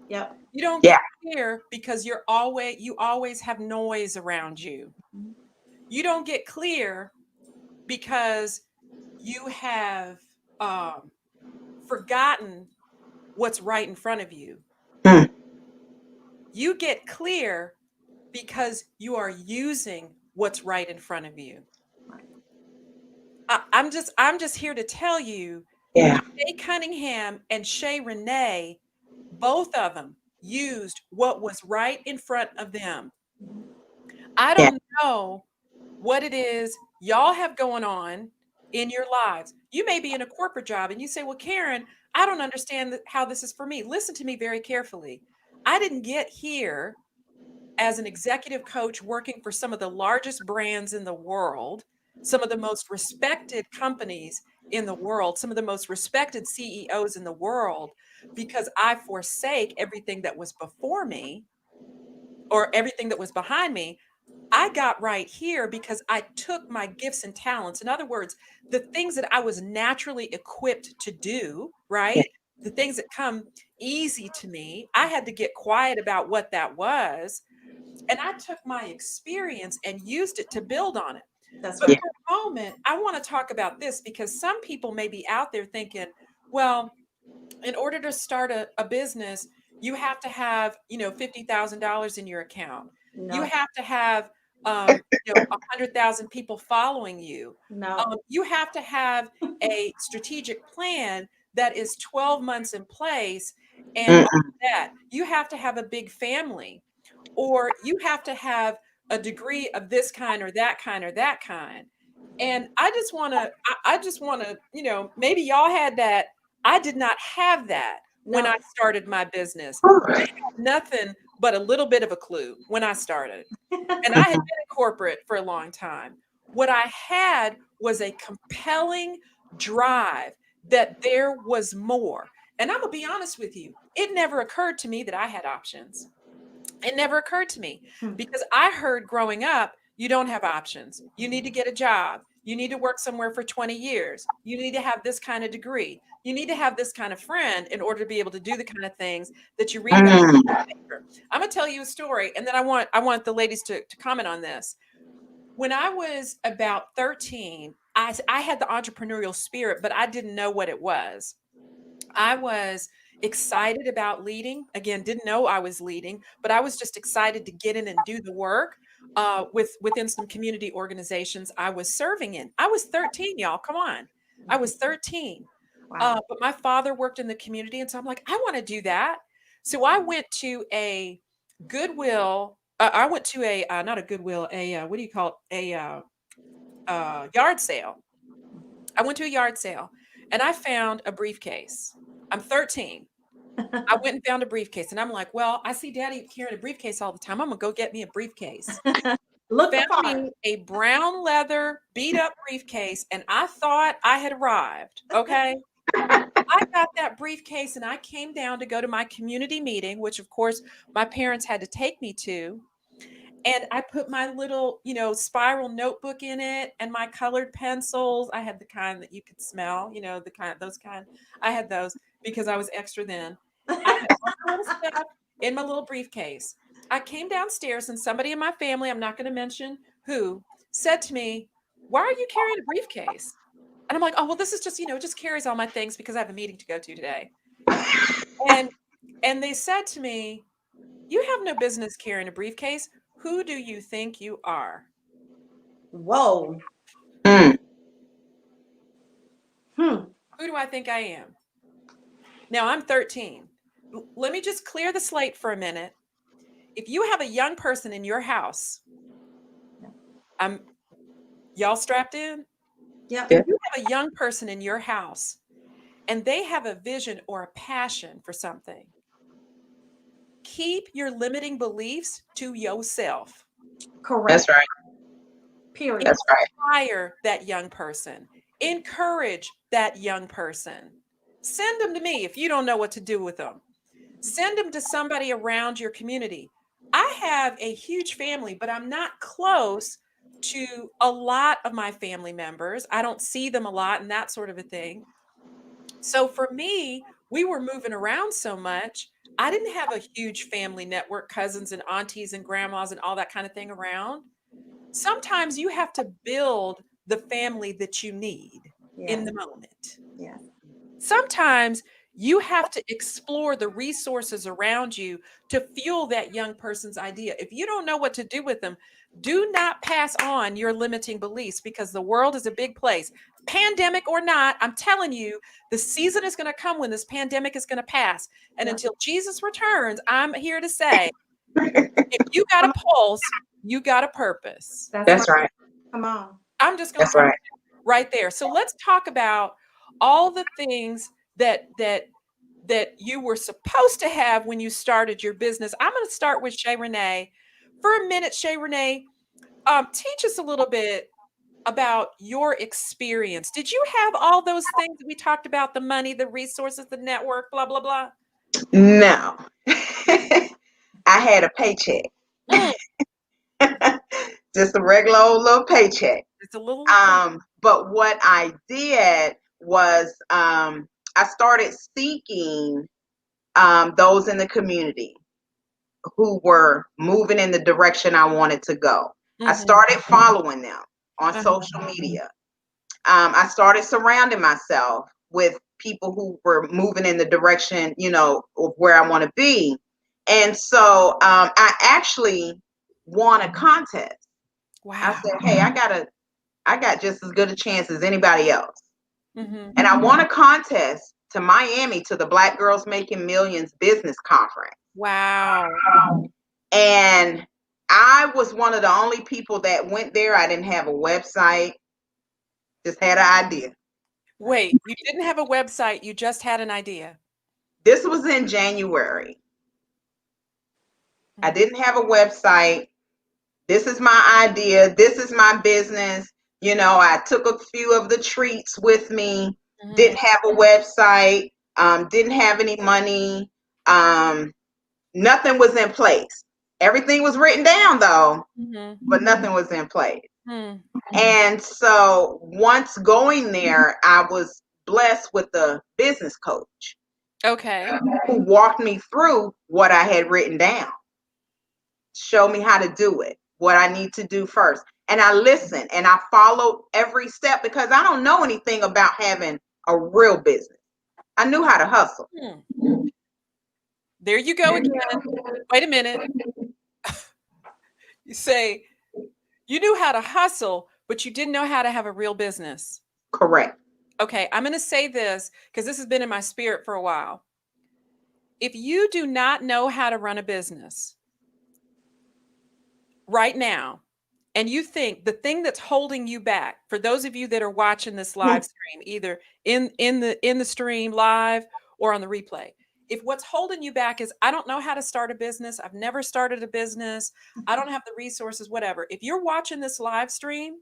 Yep. You don't Yeah. get clear because you always have noise around you. You don't get clear because you have forgotten what's right in front of you. Mm. You get clear because you are using what's right in front of you. I'm just here to tell you, Yeah. Ché Cunningham and Shaye Renee, both of them used what was right in front of them. I Yeah. don't know what it is y'all have going on in your lives. You may be in a corporate job and you say, well, Karen, I don't understand how this is for me. Listen to me very carefully. I didn't get here as an executive coach working for some of the largest brands in the world, some of the most respected companies in the world, some of the most respected CEOs in the world, because I forsake everything that was before me or everything that was behind me. I got right here because I took my gifts and talents. In other words, the things that I was naturally equipped to do, Yeah. right? The things that come easy to me, I had to get quiet about what that was. And I took my experience and used it to build on it. That's But right. for a moment, I want to talk about this because some people may be out there thinking, well, in order to start a business, you have to have, $50,000 in your account. You No. have to have, 100,000 people following you. No. You have to have a strategic plan that is 12 months in place. And Mm. not that, you have to have a big family, or you have to have a degree of this kind or that kind or that kind. And I just want to, maybe y'all had that. I did not have that when No. I started my business. I had nothing but a little bit of a clue when I started. And I had been in corporate for a long time. What I had was a compelling drive that there was more. And I'm going to be honest with you, it never occurred to me that I had options. It never occurred to me because I heard growing up, you don't have options. You need to get a job. You need to work somewhere for 20 years. You need to have this kind of degree. You need to have this kind of friend in order to be able to do the kind of things that you read about. Mm. I'm going to tell you a story, and then I want the ladies to comment on this. When I was about 13, I had the entrepreneurial spirit, but I didn't know what it was. I was excited about leading. Again, didn't know I was leading, but I was just excited to get in and do the work within some community organizations I was serving in. I was 13, y'all. Come on. I was 13. Wow. But my father worked in the community. And so I'm like, I want to do that. So I went to a Goodwill. I went to not a Goodwill, what do you call it? Yard sale. I went to a yard sale and I found a briefcase. I'm 13. I went and found a briefcase and I'm like, well, I see daddy carrying a briefcase all the time. I'm going to go get me a briefcase. Look the Found part. me a brown leather beat up briefcase and I thought I had arrived. Okay. I got that briefcase and I came down to go to my community meeting, which of course my parents had to take me to. And I put my little, spiral notebook in it and my colored pencils. I had the kind that you could smell, those kind. I had those because I was extra then. I had all my little stuff in my little briefcase. I came downstairs and somebody in my family, I'm not going to mention who, said to me, "Why are you carrying a briefcase?" And I'm like, "Oh, well, this is just, it just carries all my things because I have a meeting to go to today." And they said to me, "You have no business carrying a briefcase. Who do you think you are?" Whoa. Mm. Hmm. Who do I think I am? Now I'm 13. Let me just clear the slate for a minute. If you have a young person in your house, I'm y'all strapped in? Yep. If you have a young person in your house and they have a vision or a passion for something, keep your limiting beliefs to yourself. Correct. That's right. Period. That's right. Inspire that young person. Encourage that young person. Send them to me if you don't know what to do with them. Send them to somebody around your community. I have a huge family, but I'm not close to a lot of my family members. I don't see them a lot and that sort of a thing. So for me, we were moving around so much. I didn't have a huge family network, cousins and aunties and grandmas and all that kind of thing around. Sometimes you have to build the family that you need in Yes. the moment. Yes. Sometimes you have to explore the resources around you to fuel that young person's idea. If you don't know what to do with them, do not pass on your limiting beliefs because the world is a big place. Pandemic or not, I'm telling you, the season is going to come when this pandemic is going to pass. And Yep. until Jesus returns, I'm here to say, if you got a pulse, you got a purpose. That's That's right. right. Come on. I'm just going to That's drop right. right there. So let's talk about all the things that you were supposed to have when you started your business. I'm going to start with Shaye Renee. For a minute, Shaye Renee, teach us a little bit about your experience. Did you have all those things that we talked about, the money, the resources, the network, blah, blah, blah? No. I had a paycheck. Mm, Just a regular old little paycheck. it's a little, But what I did was I started seeking those in the community who were moving in the direction I wanted to go. I mhm, started following them on uh-huh, social media. I started surrounding myself with people who were moving in the direction, of where I want to be. And so I actually won a contest. I wow. said, "Hey, I got just as good a chance as anybody else." Mhm, And I won a contest to Miami to the Black Girls Making Millions business conference. wow. And I was one of the only people that went there. I didn't have a website, just had an idea. Wait, you didn't have a website, you just had an idea. This was in January. I Mhm, didn't have a website. This is my idea. This is my business. I took a few of the treats with me. mhm, Didn't have a website. Didn't have any money. Nothing was in place. Everything was written down though, mhm, but nothing was in place. mhm. And so once going there, I was blessed with a business coach Okay. who walked me through what I had written down, showed me how to do it, what I need to do first. And I listened and I followed every step because I don't know anything about having a real business. I knew how to hustle. Hmm. There you go again. Wait a minute. You say you knew how to hustle, but you didn't know how to have a real business. Correct. Okay, I'm going to say this because this has been in my spirit for a while. If you do not know how to run a business right now, and you think the thing that's holding you back, for those of you that are watching this live stream, either in the stream live or on the replay, if what's holding you back is I don't know how to start a business, I've never started a business, I don't have the resources, whatever. If you're watching this live stream,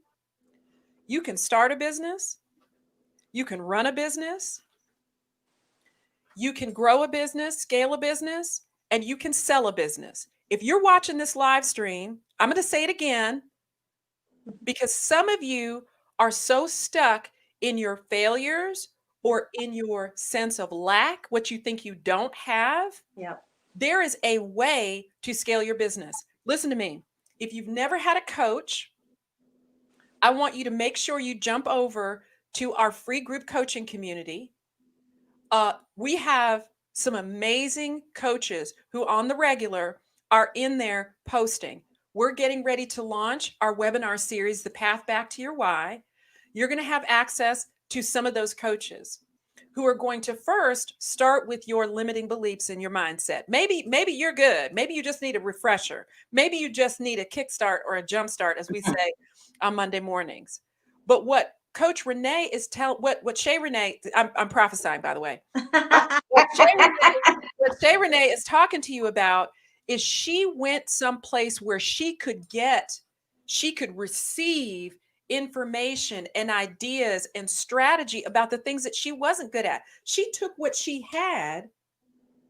you can start a business, you can run a business, you can grow a business, scale a business, and you can sell a business. If you're watching this live stream, I'm going to say it again because some of you are so stuck in your failures or in your sense of lack, what you think you don't have, Yep. There is a way to scale your business. Listen to me. If you've never had a coach, I want you to make sure you jump over to our free group coaching community. We have some amazing coaches who on the regular are in there posting. We're getting ready to launch our webinar series, The Path Back to Your Why. You're going to have access to some of those coaches who are going to first start with your limiting beliefs in your mindset. Maybe you're good. Maybe you just need a refresher. Maybe you just need a kickstart or a jumpstart, as we say on Monday mornings. But what Coach Renee is what Ché Renee, I'm prophesying, by the way. What Ché Renee is talking to you about is she went someplace where she could receive information and ideas and strategy about the things that she wasn't good at. She took what she had.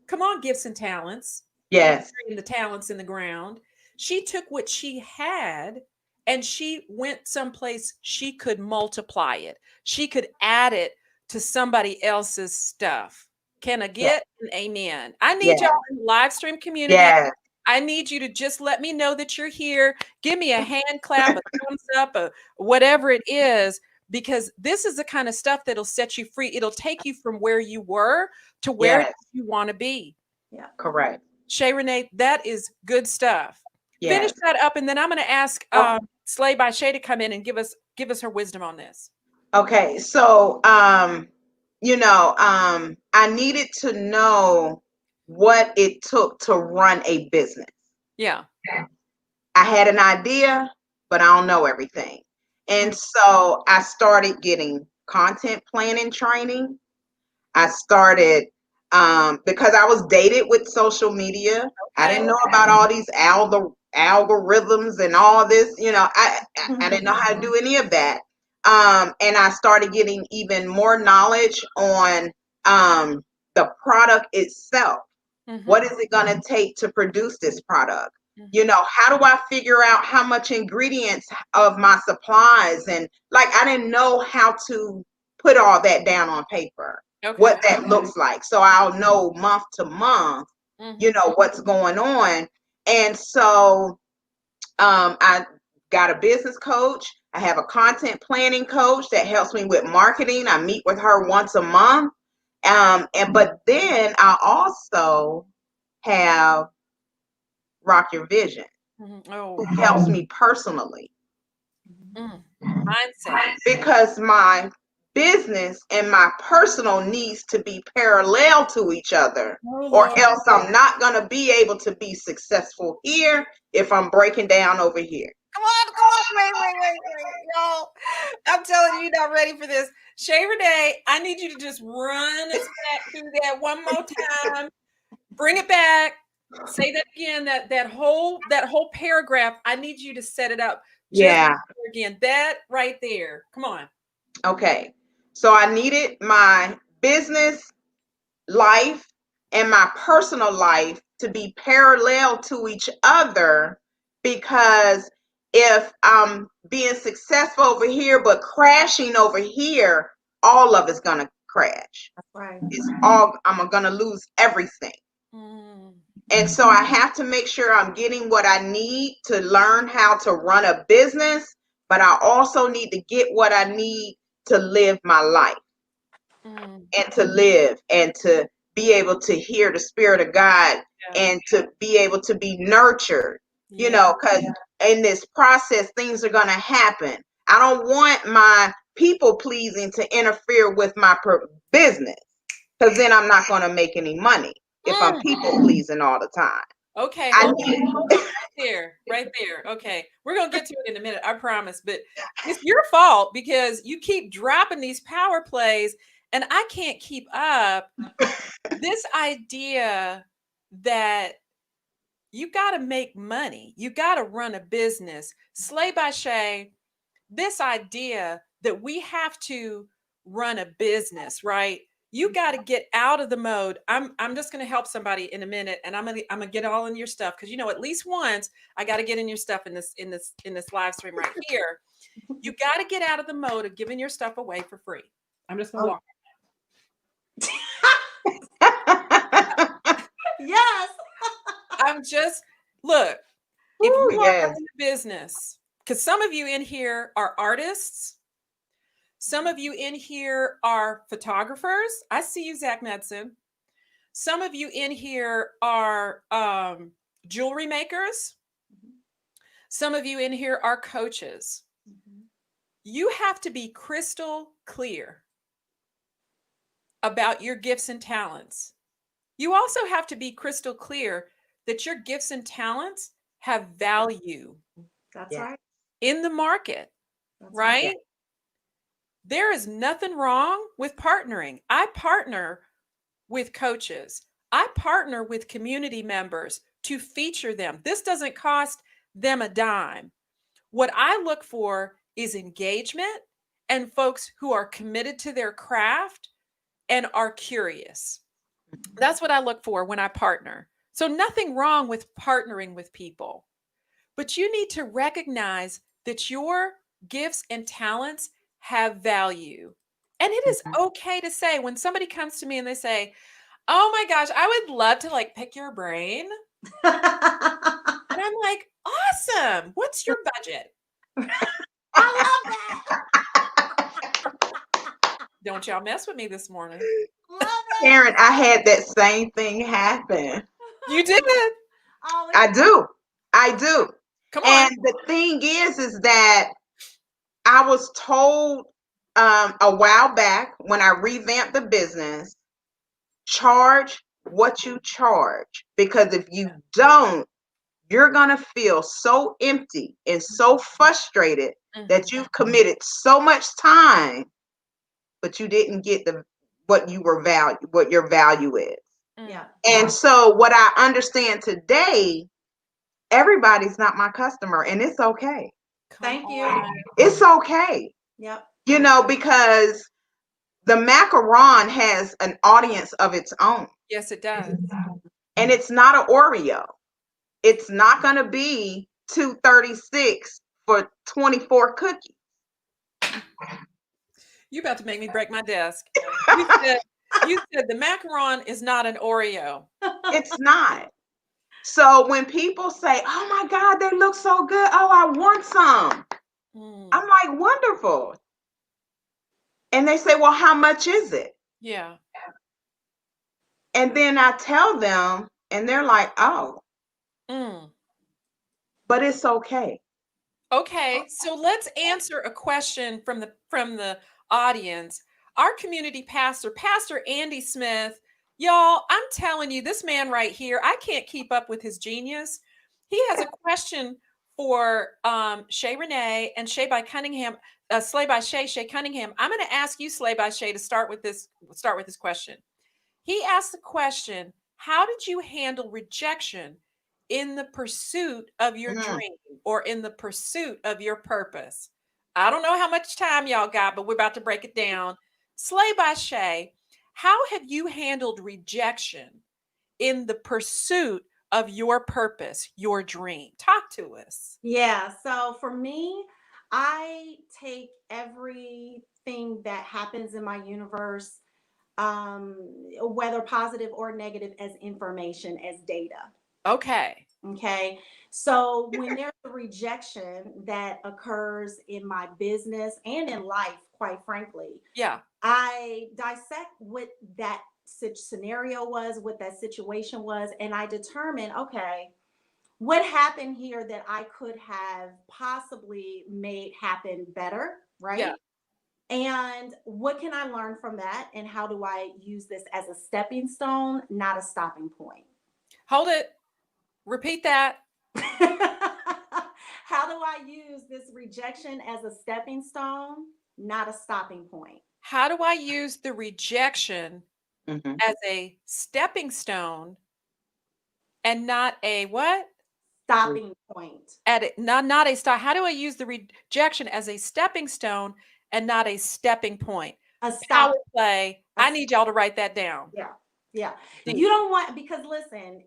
Come on, gifts and talents. Yes. The talents in the ground. She took what she had and she went someplace she could multiply it. She could add it to somebody else's stuff. Can I get an amen? I need y'all in the live stream community. Yes. I need you to just let me know that you're here. Give me a hand clap, a thumbs up, whatever it is, because this is the kind of stuff that'll set you free. It'll take you from where you were to where you want to be. Yeah, correct. Ché Renee, that is good stuff. Yes. Finish that up, and then I'm going to ask Slay by Shaye to come in and give us her wisdom on this. Okay, so I needed to know what it took to run a business. Yeah. I had an idea, but I don't know everything. And so I started getting content planning training. I started because I was dated with social media. Okay. I didn't know about all these algorithms and all this, I didn't know how to do any of that. And I started getting even more knowledge on the product itself. Mm-hmm. What is it going to take to produce this product? Mm-hmm. How do I figure out how much ingredients of my supplies? And I didn't know how to put all that down on paper, what that looks like. So I'll know month to month, what's going on. And so I got a business coach. I have a content planning coach that helps me with marketing. I meet with her once a month. But then I also have Rock Your Vision, who helps me personally. Mindset. Because my business and my personal needs to be parallel to each other, or else I'm not going to be able to be successful here if I'm breaking down over here. Come on, wait, y'all. I'm telling you, you're not ready for this. Ché Renee, I need you to just run us back through that one more time. Bring it back. Say that again. That whole paragraph. I need you to set it up. Again, that right there. Come on. Okay. So I needed my business life and my personal life to be parallel to each other, because if I'm being successful over here but crashing over here, all of it's gonna crash. Right. I'm gonna lose everything. And so I have to make sure I'm getting what I need to learn how to run a business, but I also need to get what I need to live my life and to live and to be able to hear the Spirit of God and to be able to be nurtured, because in this process, things are going to happen. I don't want my people pleasing to interfere with my business, because then I'm not going to make any money if I'm people pleasing all the time. Okay, hold on, right there. Okay, we're gonna get to it in a minute, I promise. But it's your fault because you keep dropping these power plays, and I can't keep up. This idea that you got to make money, you got to run a business. Slay by Shaye, this idea that we have to run a business, right? You got to get out of the mode. I'm just going to help somebody in a minute, and I'm going to get all in your stuff, because at least once I got to get in your stuff in this live stream right here. You got to get out of the mode of giving your stuff away for free. I'm just going to walk. Yes. I'm just, look, if Ooh, you are yes. in the business, because some of you in here are artists, some of you in here are photographers. I see you, Zach Medson. Some of you in here are jewelry makers. Some of you in here are coaches. You have to be crystal clear about your gifts and talents. You also have to be crystal clear that your gifts and talents have value That's Yeah. right. in the market, That's right? Yeah. There is nothing wrong with partnering. I partner with coaches. I partner with community members to feature them. This doesn't cost them a dime. What I look for is engagement and folks who are committed to their craft and are curious. That's what I look for when I partner. So, nothing wrong with partnering with people, but you need to recognize that your gifts and talents have value. And it is Mhm. okay to say when somebody comes to me and they say, "Oh my gosh, I would love to like pick your brain." I And I'm like, "Awesome. What's your budget?" love that. Don't y'all mess with me this morning. Love it. Karen, I had that same thing happen. You did. Oh, I do. I do. Come on. And the thing is that I was told a while back when I revamped the business, charge what you charge. Because if you don't, you're going to feel so empty and so frustrated that you've committed so much time, but you didn't get what your value is. yeah. And so what I understand today, everybody's not my customer, and it's okay. Come Thank you. on. It's okay. Yep. Because the Macaron has an audience of its own, Yes, it does. and it's not an Oreo. It's not going to be 236 for 24 cookies. You about to make me break my desk. You said the macaron is not an Oreo. It's not. So when people say, "Oh my God, they look so good. Oh, I want some." Mm, I'm like, "Wonderful." And they say, "Well, how much is it?" yeah. And then I tell them, and they're like, "Oh, Mm. but it's okay." Okay, so let's answer a question from the audience. Our community pastor, Pastor Andy Smith, y'all, I'm telling you, this man right here, I can't keep up with his genius. He has a question for Shaye Renee and Shaye by Cunningham, Slay by Shaye, Shaye Cunningham. I'm going to ask you, Slay by Shaye, to start with this question. He asked the question, how did you handle rejection in the pursuit of your Mhm. dream or in the pursuit of your purpose? I don't know how much time y'all got, but we're about to break it down. Slay by Shaye, how have you handled rejection in the pursuit of your purpose, your dream? Talk to us. Yeah. So for me, I take everything that happens in my universe, whether positive or negative, as information, as data. Okay. Okay. So when there's a rejection that occurs in my business and in life, quite frankly, Yeah. I dissect what that scenario was, what that situation was, and I determine, okay, what happened here that I could have possibly made happen better, Yeah. right? And what can I learn from that? And how do I use this as a stepping stone, not a stopping point? Hold it. Repeat that. How do I use this rejection as a stepping stone, not a stopping point? How do I use the rejection Mhm. as a stepping stone and not a what? Stopping point. At it, not a stop. How do I use the rejection as a stepping stone and not a stepping point? A Power stop. play. A, I need y'all to write that down. yeah. Yeah. Deep. You don't want, because listen,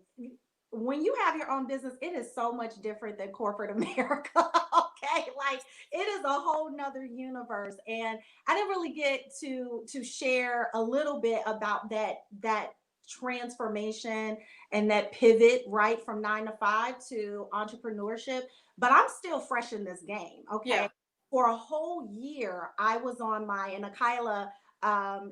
when you have your own business, it is so much different than corporate America. Okay. Like it is a whole nother universe. And I didn't really get to share a little bit about that transformation and that pivot, right, from 9 to 5 to entrepreneurship, but I'm still fresh in this game. Okay. Yeah. For a whole year, I was on and Akila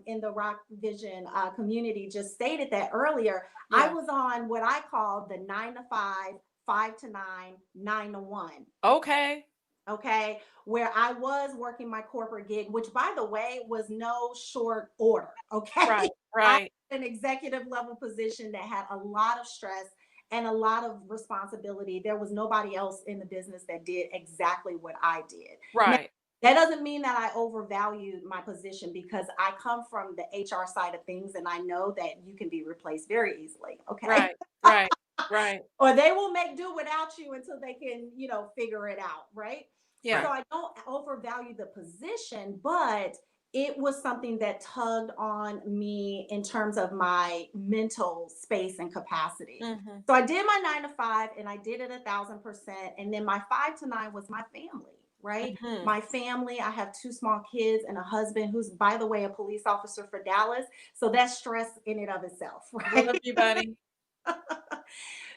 in the Rock Vision community just stated that earlier. I Yeah. was on what I call the 9 to 5, 5 to 9, 9 to 1. Okay. Okay, where I was working my corporate gig, which by the way was no short order. Okay, Right. I Right. had an executive level position that had a lot of stress and a lot of responsibility. There was nobody else in the business that did exactly what I did. Now, Right. that doesn't mean that I overvalued my position, because I come from the HR side of things and I know that you can be replaced very easily. Okay. Right. Right. Right. Or they will make do without you until they can, figure it out, right? Yeah. So I don't overvalue the position, but it was something that tugged on me in terms of my mental space and capacity. Mm-hmm. So I did my 9 to 5 and I did it 1,000%. And then my 5 to 9 was my family, right? Mm-hmm. My family, I have 2 small kids and a husband who's, by the way, a police officer for Dallas. So that's stress in and of itself, right? Love you, buddy.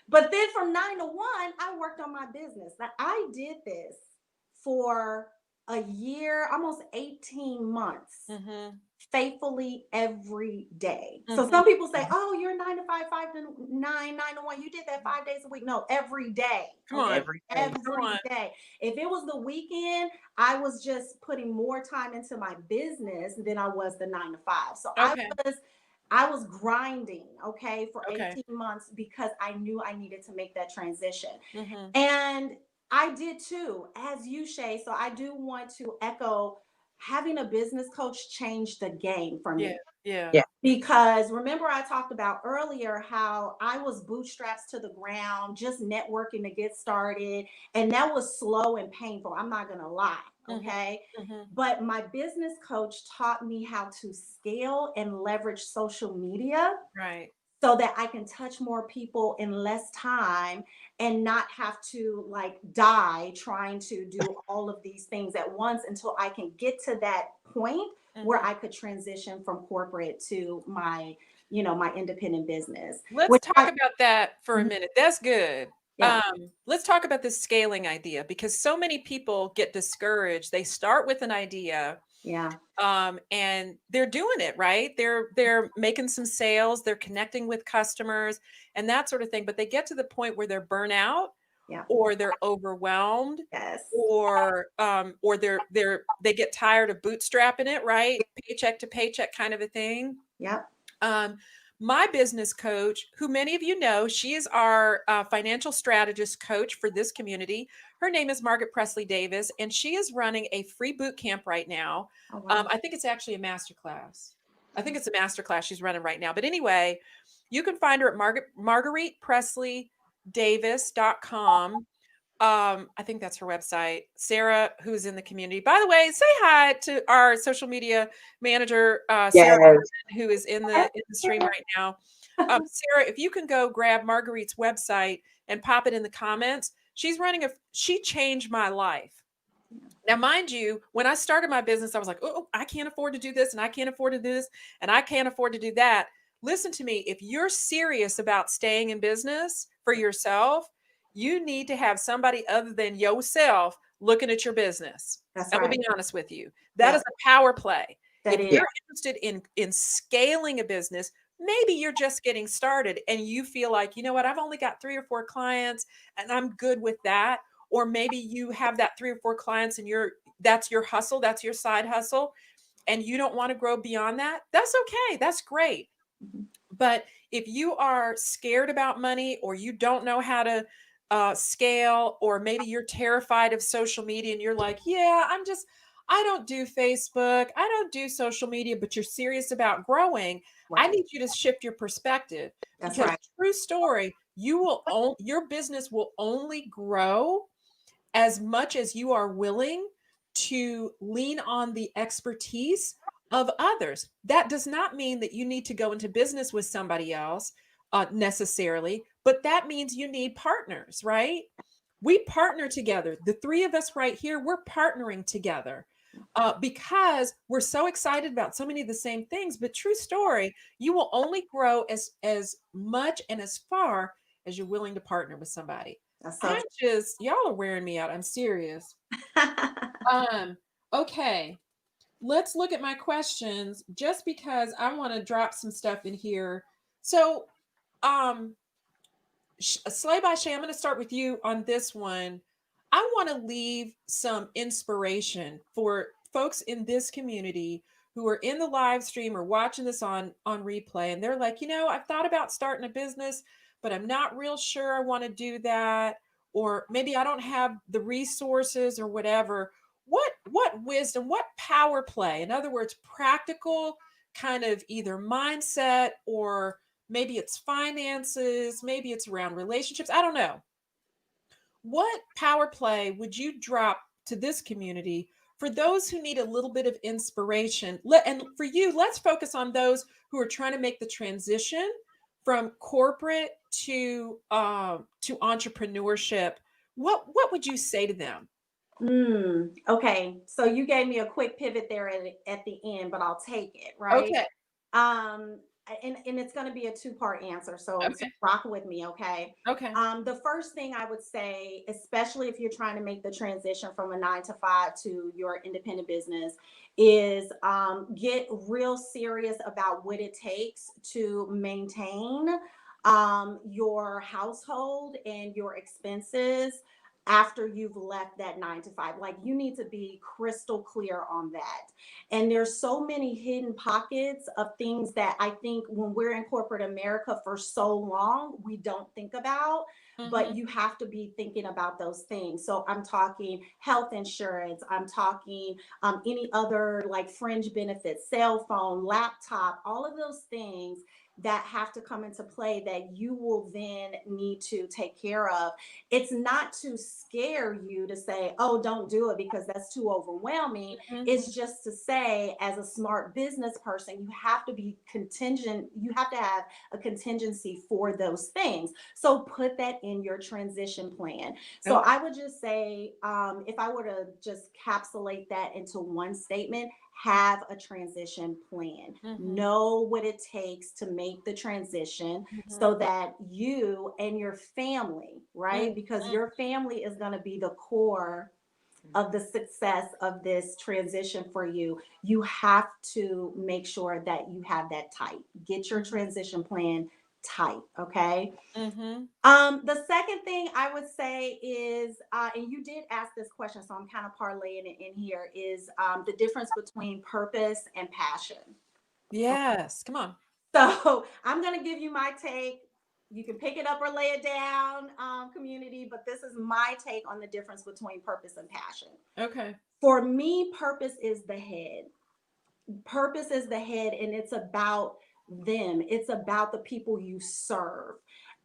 But then from 9 to 1, I worked on my business. Now, I did this for a year, almost 18 months, Mm-hmm. faithfully every day. So Mm-hmm. some people say, oh, you're 9 to 5, 5 to 9, 9 to 1. You did that 5 days a week. No, every day. Come on. Every day. Come Every on. day. If it was the weekend, I was just putting more time into my business than I was the 9 to 5. So Okay. I was grinding, okay, for Okay. 18 months because I knew I needed to make that transition. Mm-hmm. And I did too, as you, Shay. So I do want to echo, having a business coach changed the game for Yeah. me. Yeah. Yeah. Because remember, I talked about earlier how I was bootstraps to the ground, just networking to get started. And that was slow and painful. I'm not going to lie. Mm-hmm. Okay. Mm-hmm. But my business coach taught me how to scale and leverage social media Right. so that I can touch more people in less time and not have to like die trying to do all of these things at once, until I can get to that point where Mm-hmm. I could transition from corporate to my independent business. Let's Which talk about that for a Mhm. minute. That's good. Yeah. Let's talk about this scaling idea, because so many people get discouraged. They start with an idea, Yeah. and they're doing it right. They're making some sales, they're connecting with customers and that sort of thing. But they get to the point where they're burnout, Yeah. or they're overwhelmed, Yes. or they get tired of bootstrapping it, right? Paycheck to paycheck kind of a thing. Yep. Um, my business coach, who many of you know, she is our financial strategist coach for this community. Her name is Margaret Presley Davis, and she is running a free boot camp right now. Oh, wow. I think it's actually a masterclass. I think it's a masterclass she's running right now. But anyway, you can find her at margueritepresleydavis.com. I think that's her website. Sarah, who's in the community. By the way, say hi to our social media manager, Sarah, Yes. who is in the stream right now. Sarah, if you can go grab Marguerite's website and pop it in the comments. She changed my life. Now, mind you, when I started my business, I was like, oh, I can't afford to do this, and I can't afford to do this, and I can't afford to do that. Listen to me. If you're serious about staying in business for yourself, you need to have somebody other than yourself looking at your business. That's I'm right. gonna be honest with you. That Yeah. is a power play. That If is. you're interested in scaling a business, maybe you're just getting started and you feel like, you know what, I've only got 3 or 4 clients and I'm good with that. Or maybe you have that 3 or 4 clients and that's your hustle, that's your side hustle, and you don't want to grow beyond that. That's okay. That's great. Mhm. But if you are scared about money, or you don't know how to scale, or maybe you're terrified of social media and you're like, yeah, I don't do Facebook, I don't do social media, but you're serious about growing, I Right. need you to shift your perspective. That's Because right. true story, your business will only grow as much as you are willing to lean on the expertise of others. That does not mean that you need to go into business with somebody else necessarily, but that means you need partners, right? We partner together. The 3 of us right here, we're partnering together. because we're so excited about so many of the same things. But true story, you will only grow as much and as far as you're willing to partner with somebody. That's so Y'all are wearing me out. I'm serious. true. Okay. Let's look at my questions just because I want to drop some stuff in here. So, Slay by Shay, I'm going to start with you on this one. I want to leave some inspiration for folks in this community who are in the live stream or watching this on replay, and they're like, I've thought about starting a business, but I'm not real sure I want to do that, or maybe I don't have the resources or whatever. What wisdom, what power play? In other words, practical kind of either mindset, or maybe it's finances, maybe it's around relationships. I don't know. What power play would you drop to this community for those who need a little bit of inspiration? And for you, let's focus on those who are trying to make the transition from corporate to entrepreneurship. What would you say to them? Okay, so you gave me a quick pivot there at the end, but I'll take it, right? Okay. Um, and it's going to be a two-part answer, so Okay. rock with me, okay? Okay. The first thing I would say, especially if you're trying to make the transition from a 9 to 5 to your independent business, is get real serious about what it takes to maintain your household and your expenses after you've left that 9 to 5. Like, you need to be crystal clear on that. And there's so many hidden pockets of things that I think when we're in corporate America for so long, we don't think about. But you have to be thinking about those things. So I'm talking health insurance. I'm talking any other like fringe benefits, cell phone, laptop, all of those things that have to come into play that you will then need to take care of. It's not to scare you to say, oh, don't do it because that's too overwhelming. It's just to say, as a smart business person, you have to be contingent. You have to have a contingency for those things. So put that in your transition plan. So I would just say, if I were to just capsulate that into one statement, have a transition plan. Know what it takes to make the transition so that you and your family, right? Because your family is going to be the core of the success of this transition for you. You have to make sure that you have that tight. Get your transition plan tight, okay? The second thing I would say is, and you did ask this question, so I'm kind of parlaying it in here, is the difference between purpose and passion. Yes, come on. So I'm going to give you my take. You can pick it up or lay it down, community, but this is my take on the difference between purpose and passion. Okay. For me, purpose is the head. Purpose is the head, and it's about them. It's about the people you serve.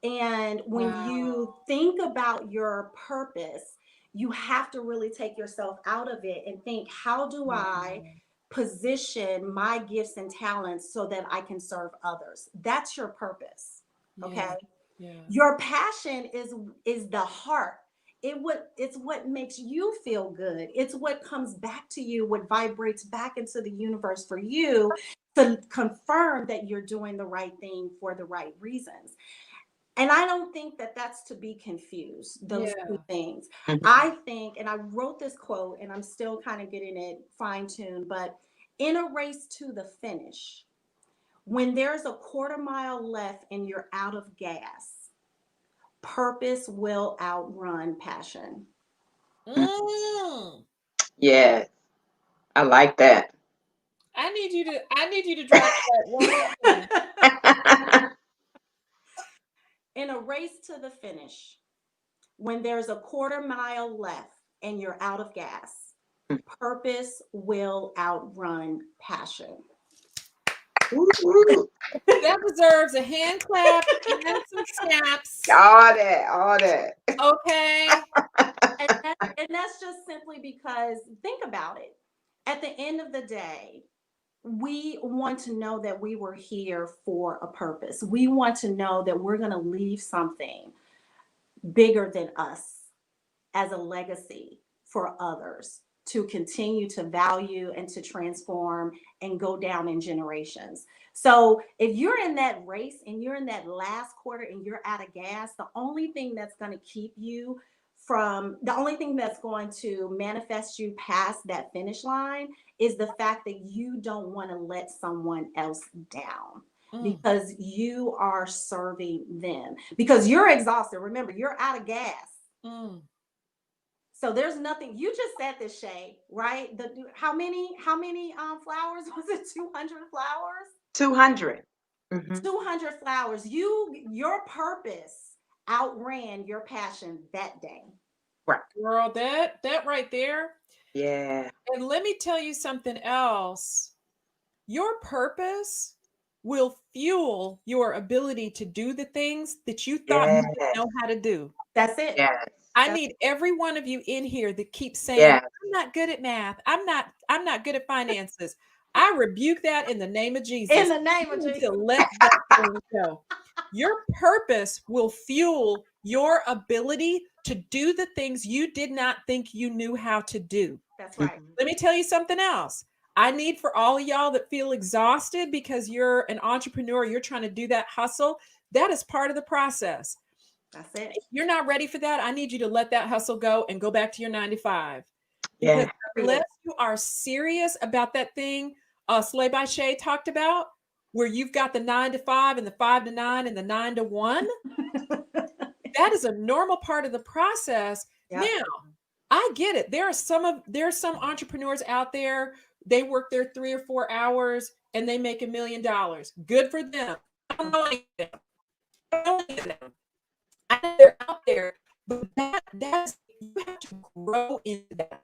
And when you think about your purpose, you have to really take yourself out of it and think, how do I position my gifts and talents so that I can serve others? That's your purpose. Okay. Your passion is the heart. It's what makes you feel good. It's what comes back to you, what vibrates back into the universe for you to confirm that you're doing the right thing for the right reasons. And I don't think that that's to be confused, those two things. I think, and I wrote this quote and I'm still kind of getting it fine-tuned, but in a race to the finish, when there's a quarter mile left and you're out of gas, purpose will outrun passion. Yes, I like that. I need you to drop that one more time. In a race to the finish, when there's a quarter mile left and you're out of gas, purpose will outrun passion. That deserves a hand clap and some snaps. All that. Okay. And that's just simply because, think about it. At the end of the day, we want to know that we were here for a purpose. We want to know that we're going to leave something bigger than us as a legacy for others to continue to value and to transform and go down in generations. So if you're in that race and you're in that last quarter and you're out of gas, the only thing that's going to keep you the only thing that's going to manifest you past that finish line is the fact that you don't want to let someone else down because you are serving them, because you're exhausted. Remember, you're out of gas. So there's nothing. You just said this, Shaye, right? How many flowers was it? 200 flowers. 200. 200 flowers. Your purpose outran your passion that day. Right. Girl, that right there. Yeah. And let me tell you something else. Your purpose will fuel your ability to do the things that you thought you didn't know how to do. That's it. Yes. I need every one of you in here that keeps saying, Yes. I'm not good at math. I'm not good at finances. I rebuke that in the name of Jesus. In the name of Jesus. To let that thing go. Your purpose will fuel your ability to do the things you did not think you knew how to do. That's right. Let me tell you something else. I need for all of y'all that feel exhausted because you're an entrepreneur, you're trying to do that hustle. That is part of the process. That's it. If you're not ready for that, I need you to let that hustle go and go back to your 9 to 5. Yeah. Because unless you are serious about that thing Slay by Shaye talked about, where you've got the 9 to 5 and the 5 to 9 and the 9 to 1, that is a normal part of the process. Yep. Now, I get it. There are some entrepreneurs out there, they work their 3 or 4 hours and they make $1 million. Good for them. I don't know any of them. I know they're out there, but that's you have to grow into that.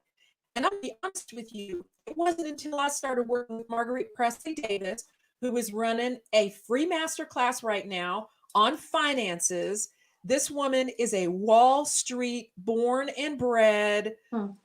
And I'll be honest with you, it wasn't until I started working with Marguerite Presley Davis, who is running a free masterclass right now on finances. This woman is a Wall Street born and bred,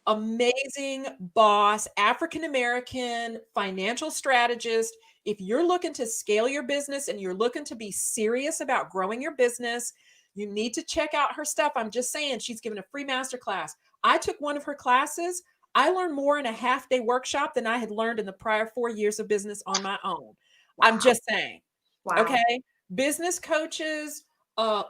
amazing boss, African-American financial strategist. If you're looking to scale your business and you're looking to be serious about growing your business, you need to check out her stuff. I'm just saying, she's given a free masterclass. I took one of her classes. I learned more in a half-day workshop than I had learned in the prior 4 years of business on my own. Wow. I'm just saying. Wow. Okay. Business coaches,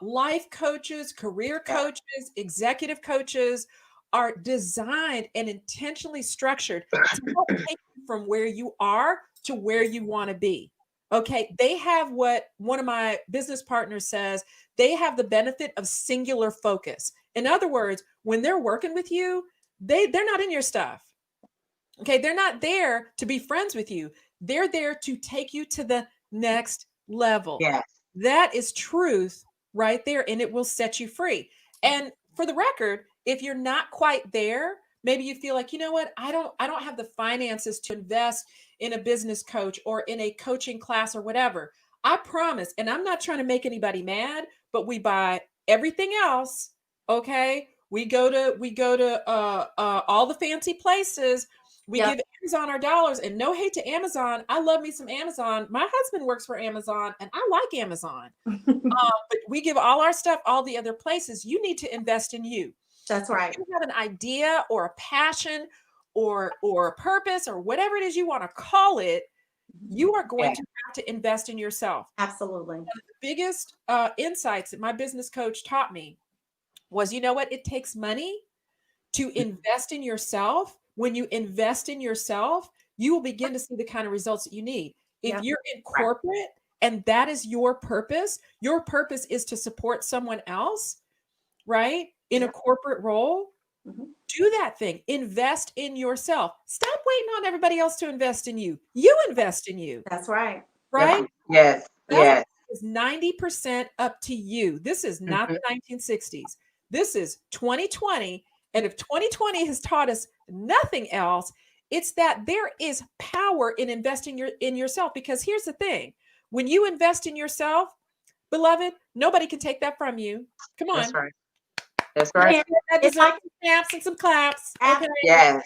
life coaches, career coaches, executive coaches are designed and intentionally structured to help take you from where you are to where you want to be. Okay. They have what one of my business partners says, they have the benefit of singular focus. In other words, when they're working with you, they're not in your stuff. Okay. They're not there to be friends with you. They're there to take you to the next level. Yes. That is truth right there. And it will set you free. And for the record, if you're not quite there, maybe you feel like, you know what, I don't have the finances to invest in a business coach or in a coaching class or whatever. I promise. And I'm not trying to make anybody mad, but we buy everything else. Okay. We go to all the fancy places. We give Amazon our dollars, and no hate to Amazon. I love me some Amazon. My husband works for Amazon and I like Amazon. But we give all our stuff, all the other places. You need to invest in you. That's right. If you have an idea or a passion or a purpose or whatever it is you want to call it, you are going to have to invest in yourself. Absolutely. One of the biggest insights that my business coach taught me was, you know what? It takes money to invest in yourself. When you invest in yourself, you will begin to see the kind of results that you need. If you're in corporate and that is your purpose is to support someone else, right? In a corporate role, do that thing. Invest in yourself. Stop waiting on everybody else to invest in you. You invest in you. That's right. Right? Yes. Yes. Is 90% up to you. This is not the 1960s. This is 2020. And if 2020 has taught us nothing else, it's that there is power in investing in yourself. Because here's the thing. When you invest in yourself, beloved, nobody can take that from you. Come on. That's right. That's right. It's like some snaps and some claps. Okay. Yes.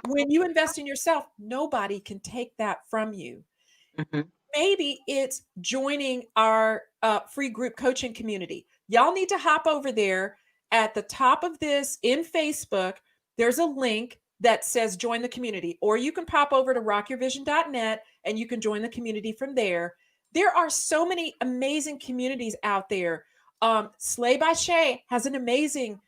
When you invest in yourself, nobody can take that from you. Maybe it's joining our free group coaching community. Y'all need to hop over there. At the top of this in Facebook, there's a link that says join the community, or you can pop over to rockyourvision.net and you can join the community from there. There are so many amazing communities out there. Slay by Shaye has an amazing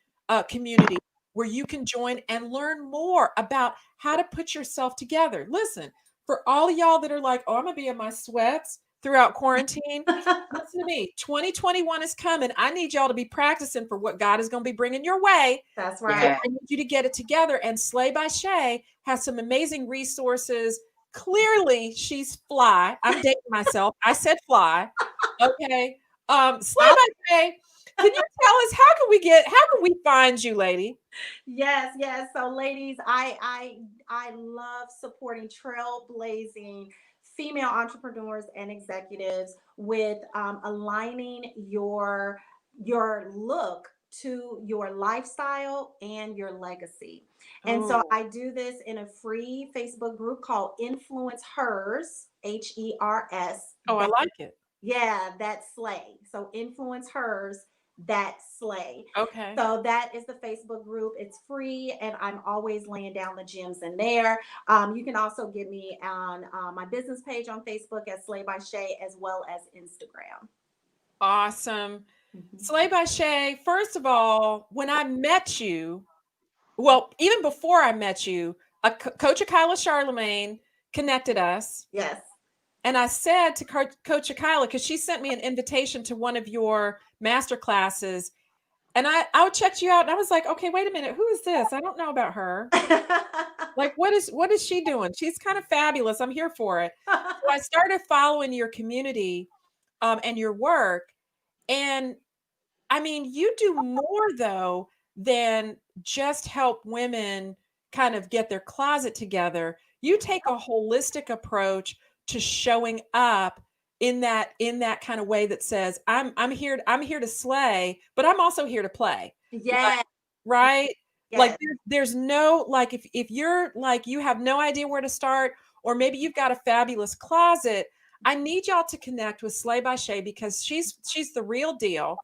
community where you can join and learn more about how to put yourself together. Listen, for all of y'all that are like, oh, I'm going to be in my sweats throughout quarantine, listen to me. 2021 is coming. I need y'all to be practicing for what God is going to be bringing your way. That's right. Yeah. I need you to get it together. And Slay by Shaye has some amazing resources. Clearly, she's fly. I'm dating myself. I said fly. Okay. Slay by Shaye, can you tell us how can we find you, lady? Yes, yes. So, ladies, I love supporting trailblazing female entrepreneurs and executives with aligning your look to your lifestyle and your legacy. And so Oh, I do this in a free Facebook group called Influence Hers, HERS. oh, I like it. Yeah, that's Slay. So Influence Hers, that's Slay. Okay. So that is the Facebook group. It's free, and I'm always laying down the gems in there. You can also get me on my business page on Facebook at Slay by Shaye, as well as Instagram. Awesome. Mhm. Slay by Shaye, first of all, when I met you, well, even before I met you, Coach Akila Charlemagne connected us. Yes. And I said to Coach Akila, because she sent me an invitation to one of your master classes, and I checked you out, and I was like, okay, wait a minute, who is this? I don't know about her. Like, what is she doing? She's kind of fabulous. I'm here for it. So I started following your community and your work. And I mean, you do more though than just help women kind of get their closet together. You take a holistic approach to showing up in that kind of way that says, I'm here to slay, but I'm also here to play. Like, Yes. right? Like Yes. there's no, like, if you're like you have no idea where to start, or maybe you've got a fabulous closet, I need y'all to connect with Slay by Shaye, because she's the real deal.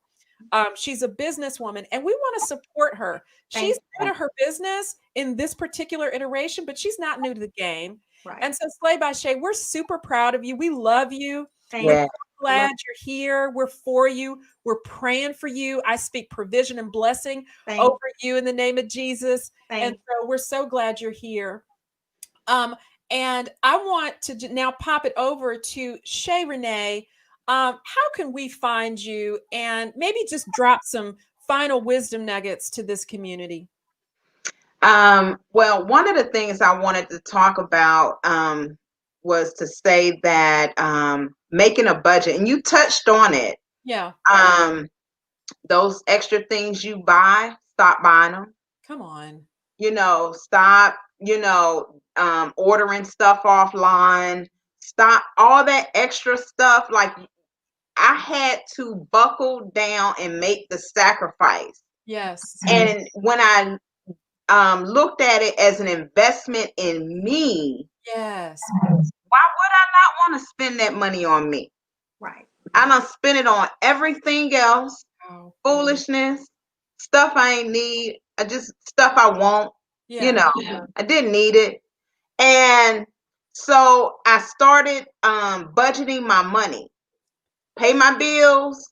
She's a businesswoman, and we want to support her. Thank She's new to her business in this particular iteration, but she's not new to the game. Right. And so, Slay by Shaye, we're super proud of you. We love you. Thank We're Yeah. so glad you're here. We're for you. We're praying for you. I speak provision and blessing Thank over you in the name of Jesus. And Thank so, we're so glad you're here. Um, and I want to now pop it over to Shaye Renee. How can we find you, and maybe just drop some final wisdom nuggets to this community? Well, one of the things I wanted to talk about was to say that making a budget, and you touched on it. Yeah, Those extra things you buy, stop buying them. come on. Stop, ordering stuff offline. Stop all that extra stuff. Like, I had to buckle down and make the sacrifice. Yes. And when I looked at it as an investment in me, Yes. why would I not want to spend that money on me? Right. I don't spend it on everything else, Wow. foolishness, stuff I ain't need, just stuff I want. Yeah. I didn't need it. And so I started budgeting my money, pay my bills,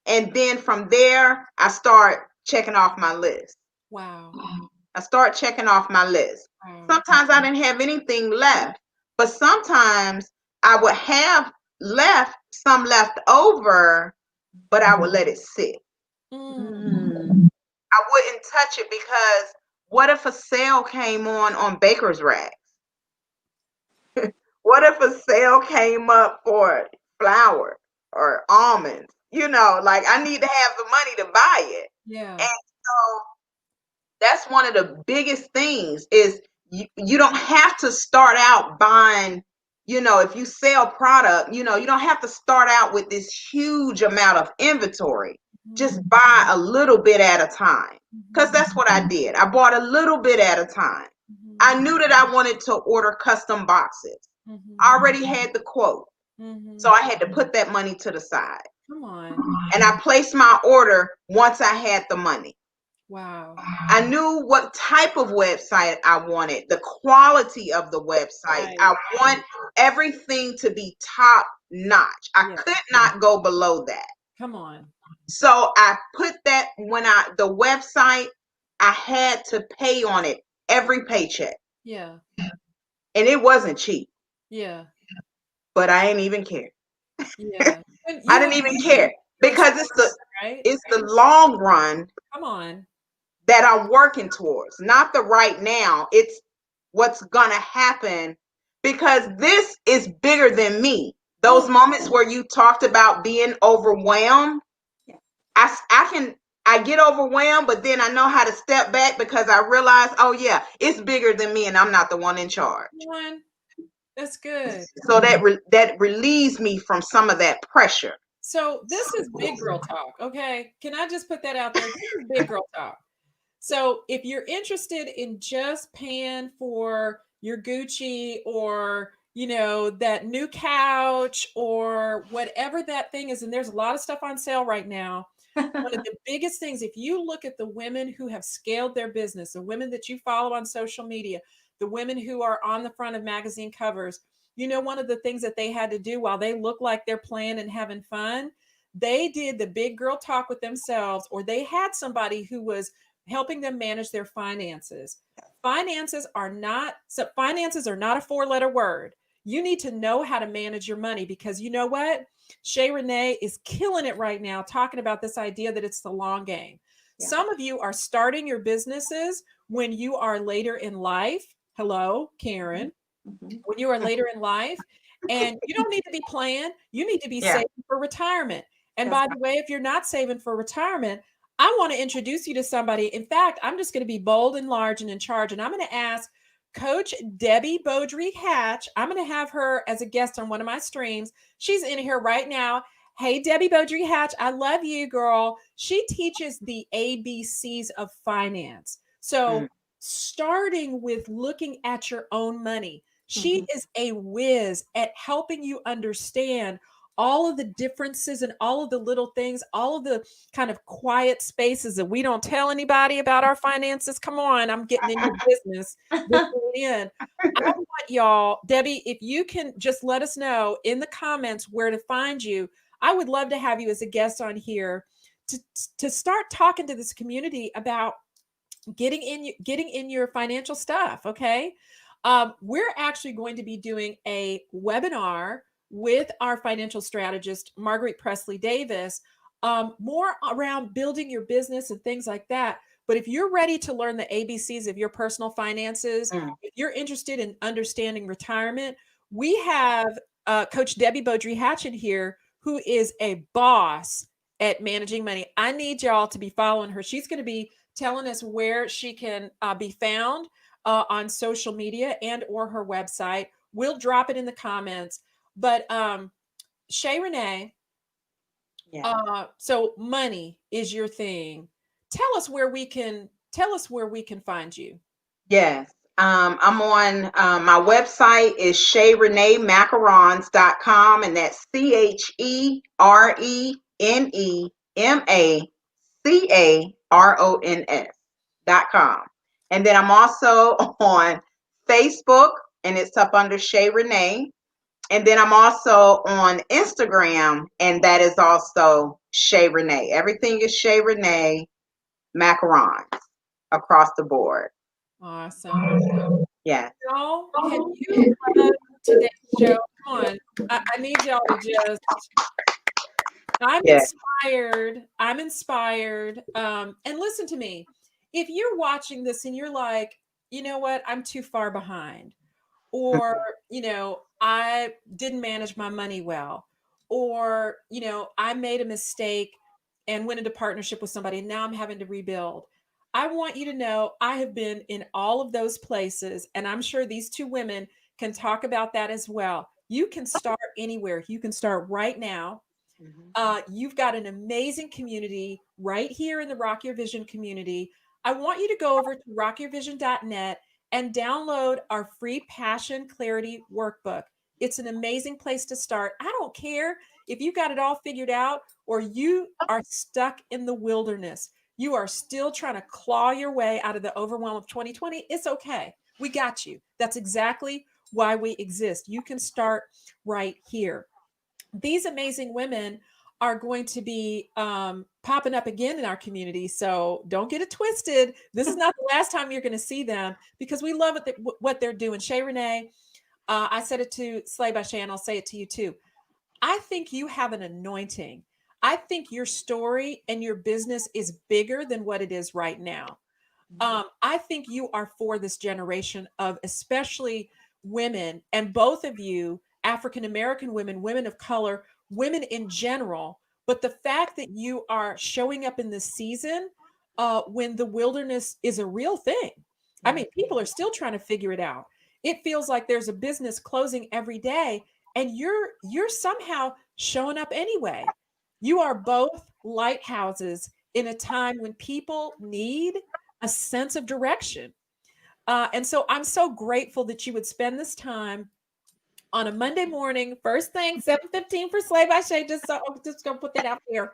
and then from there, I start checking off my list. Wow. I start checking off my list. Wow. Sometimes I didn't have anything left, but sometimes I would have some left over, but I would let it sit. Mm. I wouldn't touch it, because what if a sale came on Baker's Rack? What if a sale came up for flour or almonds? Like, I need to have the money to buy it. Yeah. And so that's one of the biggest things is you don't have to start out buying, if you sell product, you don't have to start out with this huge amount of inventory. Just buy a little bit at a time. Because that's what I did. I bought a little bit at a time. I knew that I wanted to order custom boxes. I already had the quote. So I had to put that money to the side. Come on. And I placed my order once I had the money. Wow. I knew what type of website I wanted, the quality of the website. Right. I want everything to be top notch. I Yeah. could not go below that. Come on. So I put that the website, I had to pay on it every paycheck. Yeah. And it wasn't cheap, Yeah. but I ain't even care. Yeah. And I you didn't have even care because right? it's the long run Come on. that I'm working towards, not the right now. It's what's gonna happen, because this is bigger than me. Those Oh, moments where you talked about being overwhelmed, Yeah. I get overwhelmed, but then I know how to step back because I realize, oh yeah, it's bigger than me and I'm not the one in charge. come on. That's good. So that relieves me from some of that pressure. So this is big girl talk. Okay. Can I just put that out there? This is big girl talk. So if you're interested in just paying for your Gucci or, that new couch or whatever that thing is, and there's a lot of stuff on sale right now. One of the biggest things, if you look at the women who have scaled their business, the women that you follow on social media, the women who are on the front of magazine covers, one of the things that they had to do while they look like they're playing and having fun, they did the big girl talk with themselves, or they had somebody who was helping them manage their finances. Finances are not a four-letter word. You need to know how to manage your money, because you know what? Shaye Renee is killing it right now talking about this idea that it's the long game. Yeah. Some of you are starting your businesses when you are later in life. Hello, Karen. Mm-hmm. When you are later in life, and you don't need to be playing, you need to be Yeah. saving for retirement. And That's by the way, if you're not saving for retirement, I want to introduce you to somebody. In fact, I'm just going to be bold and large and in charge, and I'm going to ask Coach Debbie Beaudry Hatch. I'm going to have her as a guest on one of my streams. She's in here right now. Hey, Debbie Beaudry Hatch, I love you, girl. She teaches the ABCs of finance. So, starting with looking at your own money, she is a whiz at helping you understand all of the differences and all of the little things, all of the kind of quiet spaces that we don't tell anybody about our finances. Come on, I'm getting in your business this in. I want y'all, Debbie, if you can just let us know in the comments where to find you. I would love to have you as a guest on here to start talking to this community about getting in your financial stuff. Okay. We're actually going to be doing a webinar with our financial strategist, Marguerite Presley Davis, more around building your business and things like that. But if you're ready to learn the ABCs of your personal finances, if you're interested in understanding retirement, we have Coach Debbie Beaudry Hatch in here, who is a boss at managing money. I need y'all to be following her. She's going to be telling us where she can be found on social media and or her website. We'll drop it in the comments. But Shaye Renee, so money is your thing. Tell us where we can find you. Yes. I'm on my website is ShayeReneeMacarons.com, and that's CheReneeMacarons.com. And then I'm also on Facebook, and it's up under Shaye Renee. And then I'm also on Instagram, and that is also Shaye Renee. Everything is Shaye Renee Macarons across the board. Awesome. Yeah. Y'all, have you loved today's show? Come on. I need y'all to just, I'm Yeah. inspired. I'm inspired. And listen to me. If you're watching this and you're like, you know what, I'm too far behind, or, I didn't manage my money well, or, I made a mistake and went into partnership with somebody, and now I'm having to rebuild. I want you to know I have been in all of those places, and I'm sure these two women can talk about that as well. You can start anywhere. You can start right now. You've got an amazing community right here in the Rock Your Vision community. I want you to go over to rockyourvision.net and download our free Passion Clarity Workbook. It's an amazing place to start. I don't care if you got it all figured out or you are stuck in the wilderness. you are still trying to claw your way out of the overwhelm of 2020, it's okay. We got you. That's exactly why we exist. You can start right here. These amazing women are going to be popping up again in our community. So don't get it twisted. This is not the last time you're going to see them, because we love what they're doing. Shay Renee, I said it to Slay by Shay, and I'll say it to you too. I think you have an anointing. I think your story and your business is bigger than what it is right now. I think you are for this generation of especially women, and both of you, African American women, women of color, women in general. But the fact that you are showing up in this season when the wilderness is a real thing. I mean, people are still trying to figure it out. It feels like there's a business closing every day, and you're somehow showing up anyway. You are both lighthouses in a time when people need a sense of direction. And so I'm so grateful that you would spend this time on a Monday morning, first thing, 7:15 for Slay by Shay. Just gonna put that out there.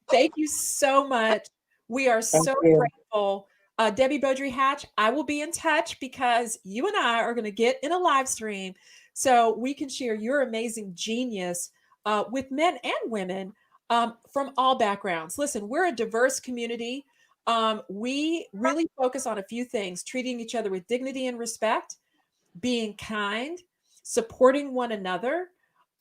Thank you so much. We are so grateful. Debbie Beaudry Hatch, I will be in touch, because you and I are going to get in a live stream so we can share your amazing genius with men and women from all backgrounds. Listen, we're a diverse community. We really focus on a few things: treating each other with dignity and respect, being kind, supporting one another,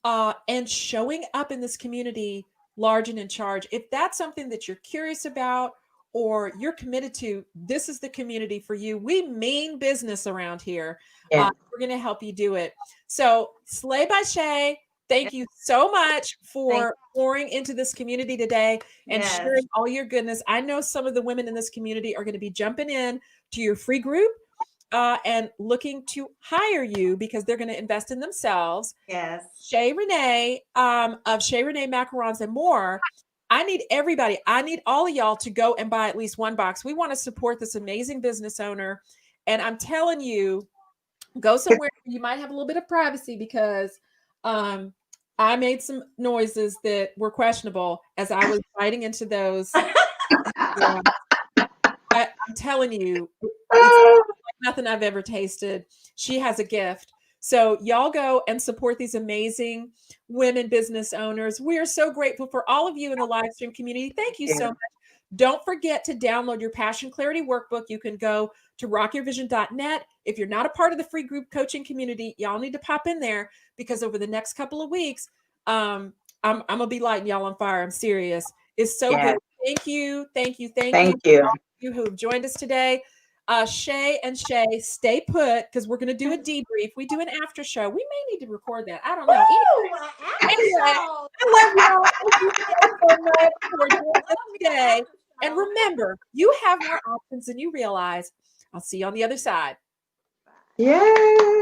and showing up in this community large and in charge. If that's something that you're curious about or you're committed to, this is the community for you. We mean business around here. We're going to help you do it. So, Slay by Shay, thank you so much for pouring into this community today and sharing all your goodness. I know some of the women in this community are going to be jumping in to your free group and looking to hire you because they're going to invest in themselves. Yes. Shay Renee of Shay Renee Macarons and more. I need everybody. I need all of y'all to go and buy at least one box. We want to support this amazing business owner. And I'm telling you, go somewhere you might have a little bit of privacy, because I made some noises that were questionable as I was biting into those. I'm telling you, it's like nothing I've ever tasted. She has a gift. So y'all go and support these amazing women business owners. We are so grateful for all of you in the live stream community. Thank you so much. Don't forget to download your Passion Clarity Workbook. You can go to rockyourvision.net. If you're not a part of the free group coaching community, y'all need to pop in there, because over the next couple of weeks, I'm going to be lighting y'all on fire. I'm serious. It's so good. Thank you. Thank you. Thank you. All of you who have joined us today. Shay and Shay, stay put, because we're going to do a debrief. We do an after show. We may need to record that. I don't know. Anyway, I love y'all. Thank you so much for joining us today. And remember, you have more options than you realize. I'll see you on the other side. Yay!